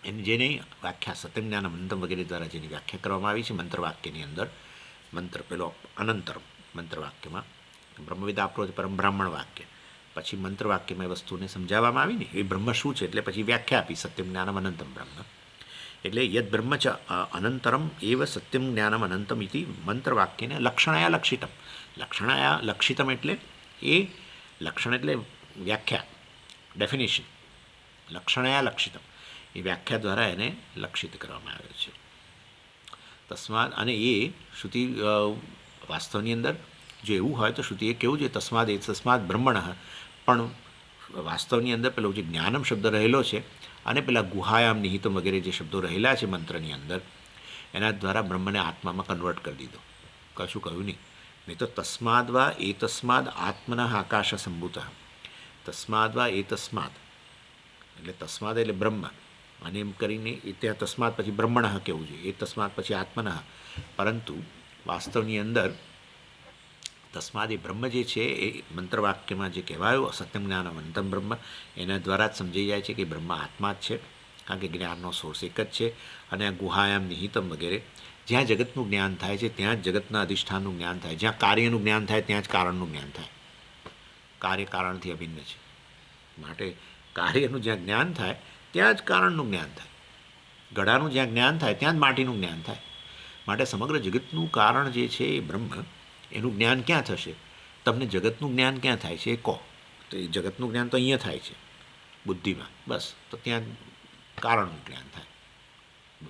[SPEAKER 1] એની જેની વ્યાખ્યા સત્યમ જ્ઞાનમ અનંતમ વગેરે દ્વારા જેની વ્યાખ્યા કરવામાં આવી છે મંત્રવાક્યની અંદર. મંત્ર પેલો અનંતરમ મંત્રવાક્યમાં, બ્રહ્મવિદ આપણો પરમ બ્રાહ્મણ વાક્ય. પછી મંત્રવાક્યમાં એ વસ્તુને સમજાવવામાં આવી ને એ બ્રહ્મ શું છે, એટલે પછી વ્યાખ્યા આપી સત્યમ જ્ઞાનમ અનંતમ બ્રહ્મ. એટલે યદ બ્રહ્મ ચ અનંતરમ એવ સત્યમ જ્ઞાનમ અનંતમ ઇતિ મંત્રવાક્યને લક્ષણાયા લક્ષિતમ. લક્ષણાયા લક્ષિતમ એટલે એ લક્ષણ એટલે વ્યાખ્યા, ડેફિનેશન. લક્ષણાયા લક્ષિતમ એ વ્યાખ્યા દ્વારા એને લક્ષિત કરવામાં આવે છે. તસ્માદ, અને એ શ્રુતિ વાસ્તવની અંદર જો એવું હોય તો શ્રુતિએ કેવું છે, તસ્માદ બ્રહ્મણ, પણ વાસ્તવની અંદર પેલો જે જ્ઞાનમ શબ્દ રહેલો છે અને પેલા ગુહાયામ નિહિતમ વગેરે જે શબ્દો રહેલા છે મંત્રની અંદર, એના દ્વારા બ્રહ્મને આત્મામાં કન્વર્ટ કરી દીધો. કશું કહ્યું નહીં તો તસ્માદ વા એ તસ્માદ આત્મના આકાશ સંભૂત. તસ્માદ વા એ તસ્માદ એટલે તસ્માદ એટલે બ્રહ્મ, અને એમ કરીને એ ત્યાં તસ્માદ પછી બ્રહ્મણ કહેવું જોઈએ, એ તસ્માદ પછી આત્મના. પરંતુ વાસ્તવની અંદર તસ્માદ એ બ્રહ્મ જે છે એ મંત્રવાક્યમાં જે કહેવાયું સત્યમ જ્ઞાન અનંતમ બ્રહ્મ, એના દ્વારા જ સમજાઈ જાય છે કે બ્રહ્મ આત્મા જ છે, કારણ કે જ્ઞાનનો સોર્સ એક જ છે. અને આ ગુહાયામ નિહિતમ વગેરે જ્યાં જગતનું જ્ઞાન થાય છે ત્યાં જ જગતના અધિષ્ઠાનનું જ્ઞાન થાય. જ્યાં કાર્યનું જ્ઞાન થાય ત્યાં જ કારણનું જ્ઞાન થાય. કાર્ય કારણથી અભિન્ન છે, માટે કાર્યનું જ્યાં જ્ઞાન થાય ત્યાં જ કારણનું જ્ઞાન થાય. ઘડાનું જ્યાં જ્ઞાન થાય ત્યાં જ માટીનું જ્ઞાન થાય. માટે સમગ્ર જગતનું કારણ જે છે એ બ્રહ્મ, એનું જ્ઞાન ક્યાં થશે? તમને જગતનું જ્ઞાન ક્યાં થાય છે એ કહો. તો એ જગતનું જ્ઞાન તો અહીંયા થાય છે બુદ્ધિમાં, બસ. તો ત્યાં કારણનું જ્ઞાન થાય.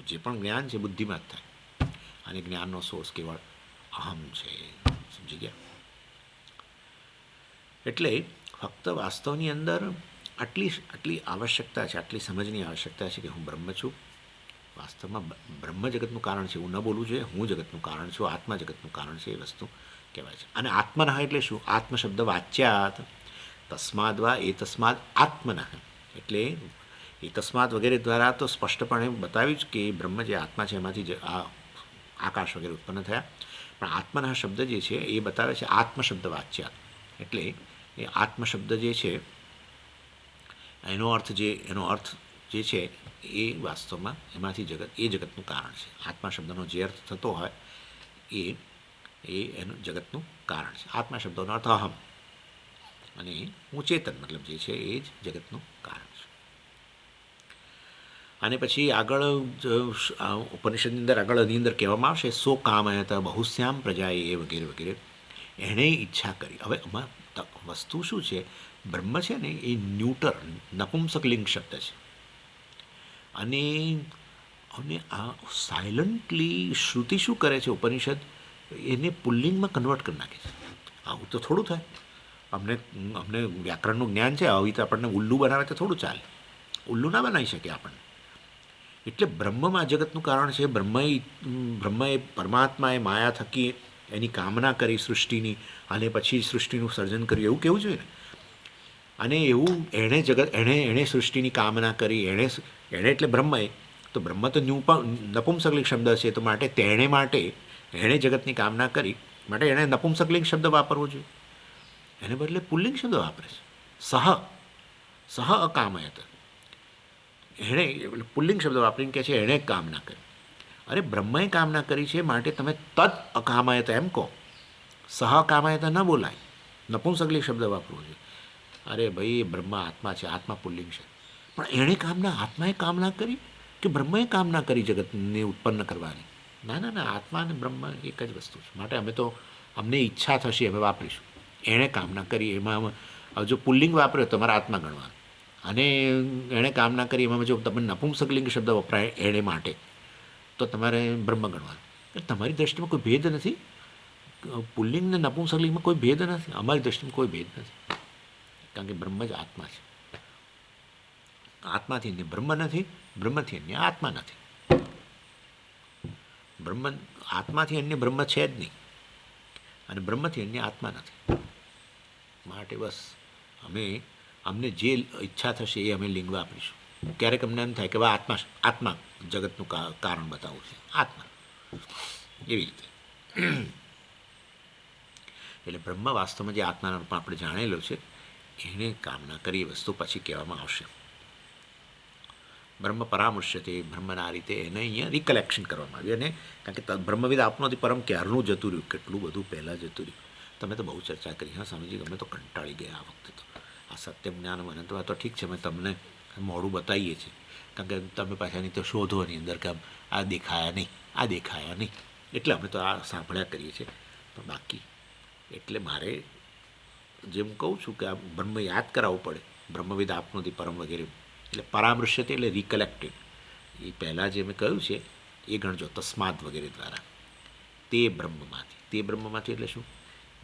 [SPEAKER 1] જે પણ જ્ઞાન છે બુદ્ધિમાં જ થાય, અને જ્ઞાનનો સોર્સ કેવળ અહમ છે. સમજી ગયા? એટલે ફક્ત વાસ્તવની અંદર આટલી આવશ્યકતા છે, આટલી સમજની આવશ્યકતા છે કે હું બ્રહ્મ છું. વાસ્તવમાં બ્રહ્મ જગતનું કારણ છે એવું ન બોલવું જોઈએ. હું જગતનું કારણ છું, આત્મા જગતનું કારણ છે, એ વસ્તુ કહેવાય છે. અને આત્મનઃ એટલે શું? આત્મ શબ્દ વાચ્યાત તસ્માદ વા એ તસ્માદ આત્મનઃ, એટલે એ તસ્માદ વગેરે દ્વારા તો સ્પષ્ટપણે બતાવ્યું જ કે બ્રહ્મ જે આત્મા છે એમાંથી આ આકાશ વગેરે ઉત્પન્ન થયા. પણ આત્મનઃ શબ્દ જે છે એ બતાવે છે આત્મ શબ્દ વાચ્યાત, એટલે એ આત્મ શબ્દ જે છે એનો અર્થ જે છે એ વાસ્તવમાં એમાંથી જગતનું કારણ છે. આત્મા શબ્દનો જે અર્થ થતો હોય એ એનું જગતનું કારણ છે. આત્મા શબ્દનો અર્થ અહમ, અને હું ચેતન મતલબ જે છે એ જ જગતનું કારણ છે. અને પછી આગળ ઉપનિષદની અંદર આગળની અંદર કહેવામાં આવશે સો કામયત બહુશ્યામ પ્રજાએ એ વગેરે વગેરે, એણે ઈચ્છા કરી. હવે આમાં વસ્તુ શું છે? બ્રહ્મ છે ને એ ન્યુટર નપુંસકલિંગ શબ્દ છે, અને આ સાયલન્ટલી શ્રુતિ શું કરે છે? ઉપનિષદ એને પુલ્લિંગમાં કન્વર્ટ કરી નાખે છે. આવું તો થોડું થાય. અમને વ્યાકરણનું જ્ઞાન છે, આવી તો આપણને ઉલ્લુ બનાવે તો થોડું ચાલે. ઉલ્લુ ના બનાવી શકે આપણને. એટલે બ્રહ્મમાં જગતનું કારણ છે. બ્રહ્મએ પરમાત્માએ માયા થકી એની કામના કરી સૃષ્ટિની, અને પછી સૃષ્ટિનું સર્જન કર્યું, એવું કેવું જોઈએ ને. અને એવું એણે સૃષ્ટિની કામના કરી, એણે એટલે બ્રહ્મએ. તો બ્રહ્મ તો નપુંસકલિંગ શબ્દ છે, તો એણે જગતની કામના કરી, માટે એણે નપુંસકલિંગ શબ્દ વાપરવો જોઈએ. એને બદલે પુલ્લિંગ શબ્દ વાપરે છે. સહ અકામયત, એણે પુલ્લિંગ શબ્દ વાપરીને કહે છે એણે કામના કરી. અરે બ્રહ્મએ કામના કરી છે, માટે તમે તદ અકામયત એમ કહો. સહ કામયત ન બોલાય, નપુંસકલિંગ શબ્દ વાપરવો જોઈએ. અરે ભાઈ, બ્રહ્મ આત્મા છે, આત્મા પુલ્લિંગ છે, પણ આત્માએ કામના કરી કે બ્રહ્મએ કામના કરી જગતને ઉત્પન્ન કરવાની? ના, આત્મા અને બ્રહ્મ એક જ વસ્તુ છે. માટે અમને ઈચ્છા થશે અમે વાપરીશું. એણે કામના કરી, એમાં જો પુલ્લિંગ વાપર્યો તમારા આત્મા ગણવાનું, અને એણે કામના કરી એમાં જો તમે નપુંસકલિંગ શબ્દ વપરાય એણે માટે, તો તમારે બ્રહ્મ ગણવાનું. તમારી દ્રષ્ટિમાં કોઈ ભેદ નથી. પુલ્લિંગ ને નપુંસકલિંગમાં કોઈ ભેદ નથી. અમારી દ્રષ્ટિમાં કોઈ ભેદ નથી, કારણ કે બ્રહ્મ જ આત્મા છે. આત્માથી અન્ય બ્રહ્મ નથી, બ્રહ્મથી અન્ય આત્મા નથી. આત્માથી અન્ય બ્રહ્મ છે જ નહીં, અને બ્રહ્મથી અન્ય આત્મા નથી. માટે બસ અમને જે ઈચ્છા થશે એ અમે લિંગ વાપરીશું. ક્યારેક અમને એમ થાય કે આત્મા જગતનું કારણ બતાવવું છે, આત્મા, એવી રીતે. એટલે બ્રહ્મ વાસ્તવમાં જે આત્માનો રૂપ આપણે જાણેલો છે, એને કામના કરી વસ્તુ પછી કહેવામાં આવશે. બ્રહ્મ પરામર્શ્યતે, બ્રહ્મના આ રીતે એને અહીંયા રિકલેક્શન કરવામાં આવ્યું. અને કારણ કે બ્રહ્મવિદ આપનોથી પરમ ક્યારનું જતું રહ્યું, કેટલું બધું પહેલાં જતું રહ્યું. તમે તો બહુ ચર્ચા કરી. હા સ્વામીજી, અમે તો કંટાળી ગયા આ વખતે. તો આ સત્યમ જ્ઞાન અનંતમાં તો ઠીક છે, અમે તમને મોડું બતાવીએ છીએ, કારણ કે તમે પાછાની તો શોધો એની અંદર કે આ દેખાયા નહીં, આ દેખાયા નહીં, એટલે અમે તો આ સાંભળ્યા કરીએ છીએ. પણ બાકી એટલે મારે જેમ કહું છું કે આ બ્રહ્મ યાદ કરાવવું પડે. બ્રહ્મવિદ આપનોથી પરમ વગેરે, એટલે પરામૃશ્યતે એટલે રિકલેક્ટેડ, એ પહેલાં જે મેં કહ્યું છે એ ગણજો તસ્માદ વગેરે દ્વારા. તે બ્રહ્મમાંથી એટલે શું?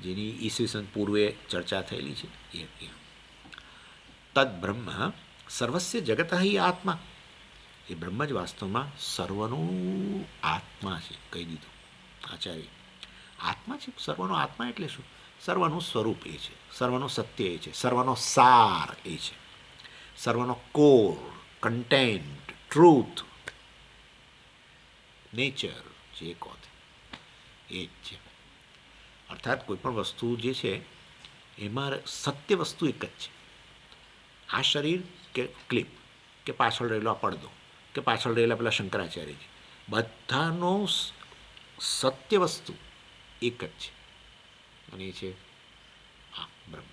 [SPEAKER 1] જેની ઈસવીસન પૂર્વે ચર્ચા થયેલી છે એ તદ બ્રહ્મ સર્વસ્ય જગત આત્મા. એ બ્રહ્મ જ વાસ્તવમાં સર્વનું આત્મા છે. કહી દીધું આચાર્ય, આત્મા છે સર્વનો આત્મા. એટલે શું? સર્વનું સ્વરૂપ એ છે, સર્વનું સત્ય એ છે, સર્વનો સાર એ છે, સર્વનો કોર, કન્ટેન્ટ, ટ્રુથ, નેચર જે કહો એ જ છે. અર્થાત કોઈ પણ વસ્તુ જે છે એમાં સત્ય વસ્તુ એક જ છે. આ શરીર કે ક્લિપ કે પાછળ રહેલો આ પડદો કે પાછળ રહેલા પેલા શંકરાચાર્યજી, બધાનો સત્ય વસ્તુ એક જ છે, અને એ છે આ બ્રહ્મ.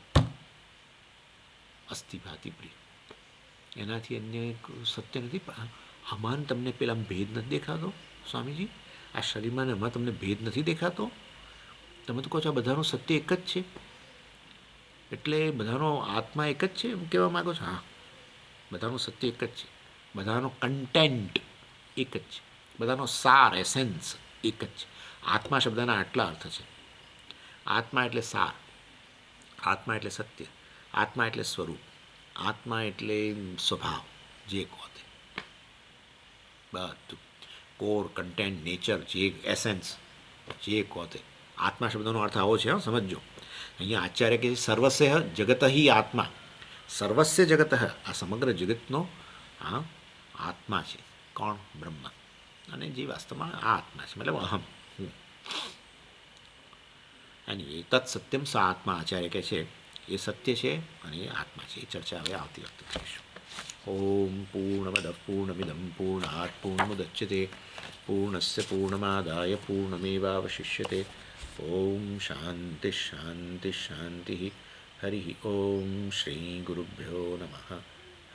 [SPEAKER 1] અસ્થિ ભાતિ પ્રિય, એનાથી અન્ય સત્ય નથી. આમાં તમને પેલા ભેદ નથી દેખાતો સ્વામીજી? આ શરીરમાં એમાં તમને ભેદ નથી દેખાતો? તમે તો કહો છો આ બધાનું સત્ય એક જ છે, એટલે બધાનો આત્મા એક જ છે એમ કહેવા માગો છો? હા, બધાનું સત્ય એક જ છે, બધાનો કન્ટેન્ટ એક જ છે, બધાનો સાર, એસેન્સ એક જ છે. આત્મા શબ્દના આટલા અર્થ છે. આત્મા એટલે સાર, આત્મા એટલે સત્ય, આત્મા એટલે સ્વરૂપ, આત્મા એટલે સ્વભાવ, જે કહો તે બધું, કોર, કન્ટેન્ટ, નેચર, જે એસેન્સ, જે કહો તે. આત્મા શબ્દનો અર્થ આવો છે, સમજો. અહીંયા આચાર્ય કે સર્વસ્ય જગત હિ આત્મા. સર્વસ્ય જગત, આ સમગ્ર જગતનો આ આત્મા છે. કોણ? બ્રહ્મ. અને જે વાસ્તવમાં આ આત્મા છે, મતલબ અહમ, હું. એની તત્ સત્યમ સા આત્મા, આચાર્ય કહે છે એ સત્ય છે અને એ આત્મા છે. એ ચર્ચા હવે આવતી વખતે કરીશું. ઓમ પૂર્ણમદ પૂર્ણમિદમ પૂર્ણાત પૂર્ણમુદચ્યતે પૂર્ણસ્ય પૂર્ણમાદાય પૂર્ણમેવાવશિષ્યતે. ઓમ શાંતિ શાંતિ શાંતિ. હરિ ઓમ શ્રી ગુરુભ્યો નમઃ.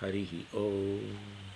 [SPEAKER 1] હરિ ઓમ.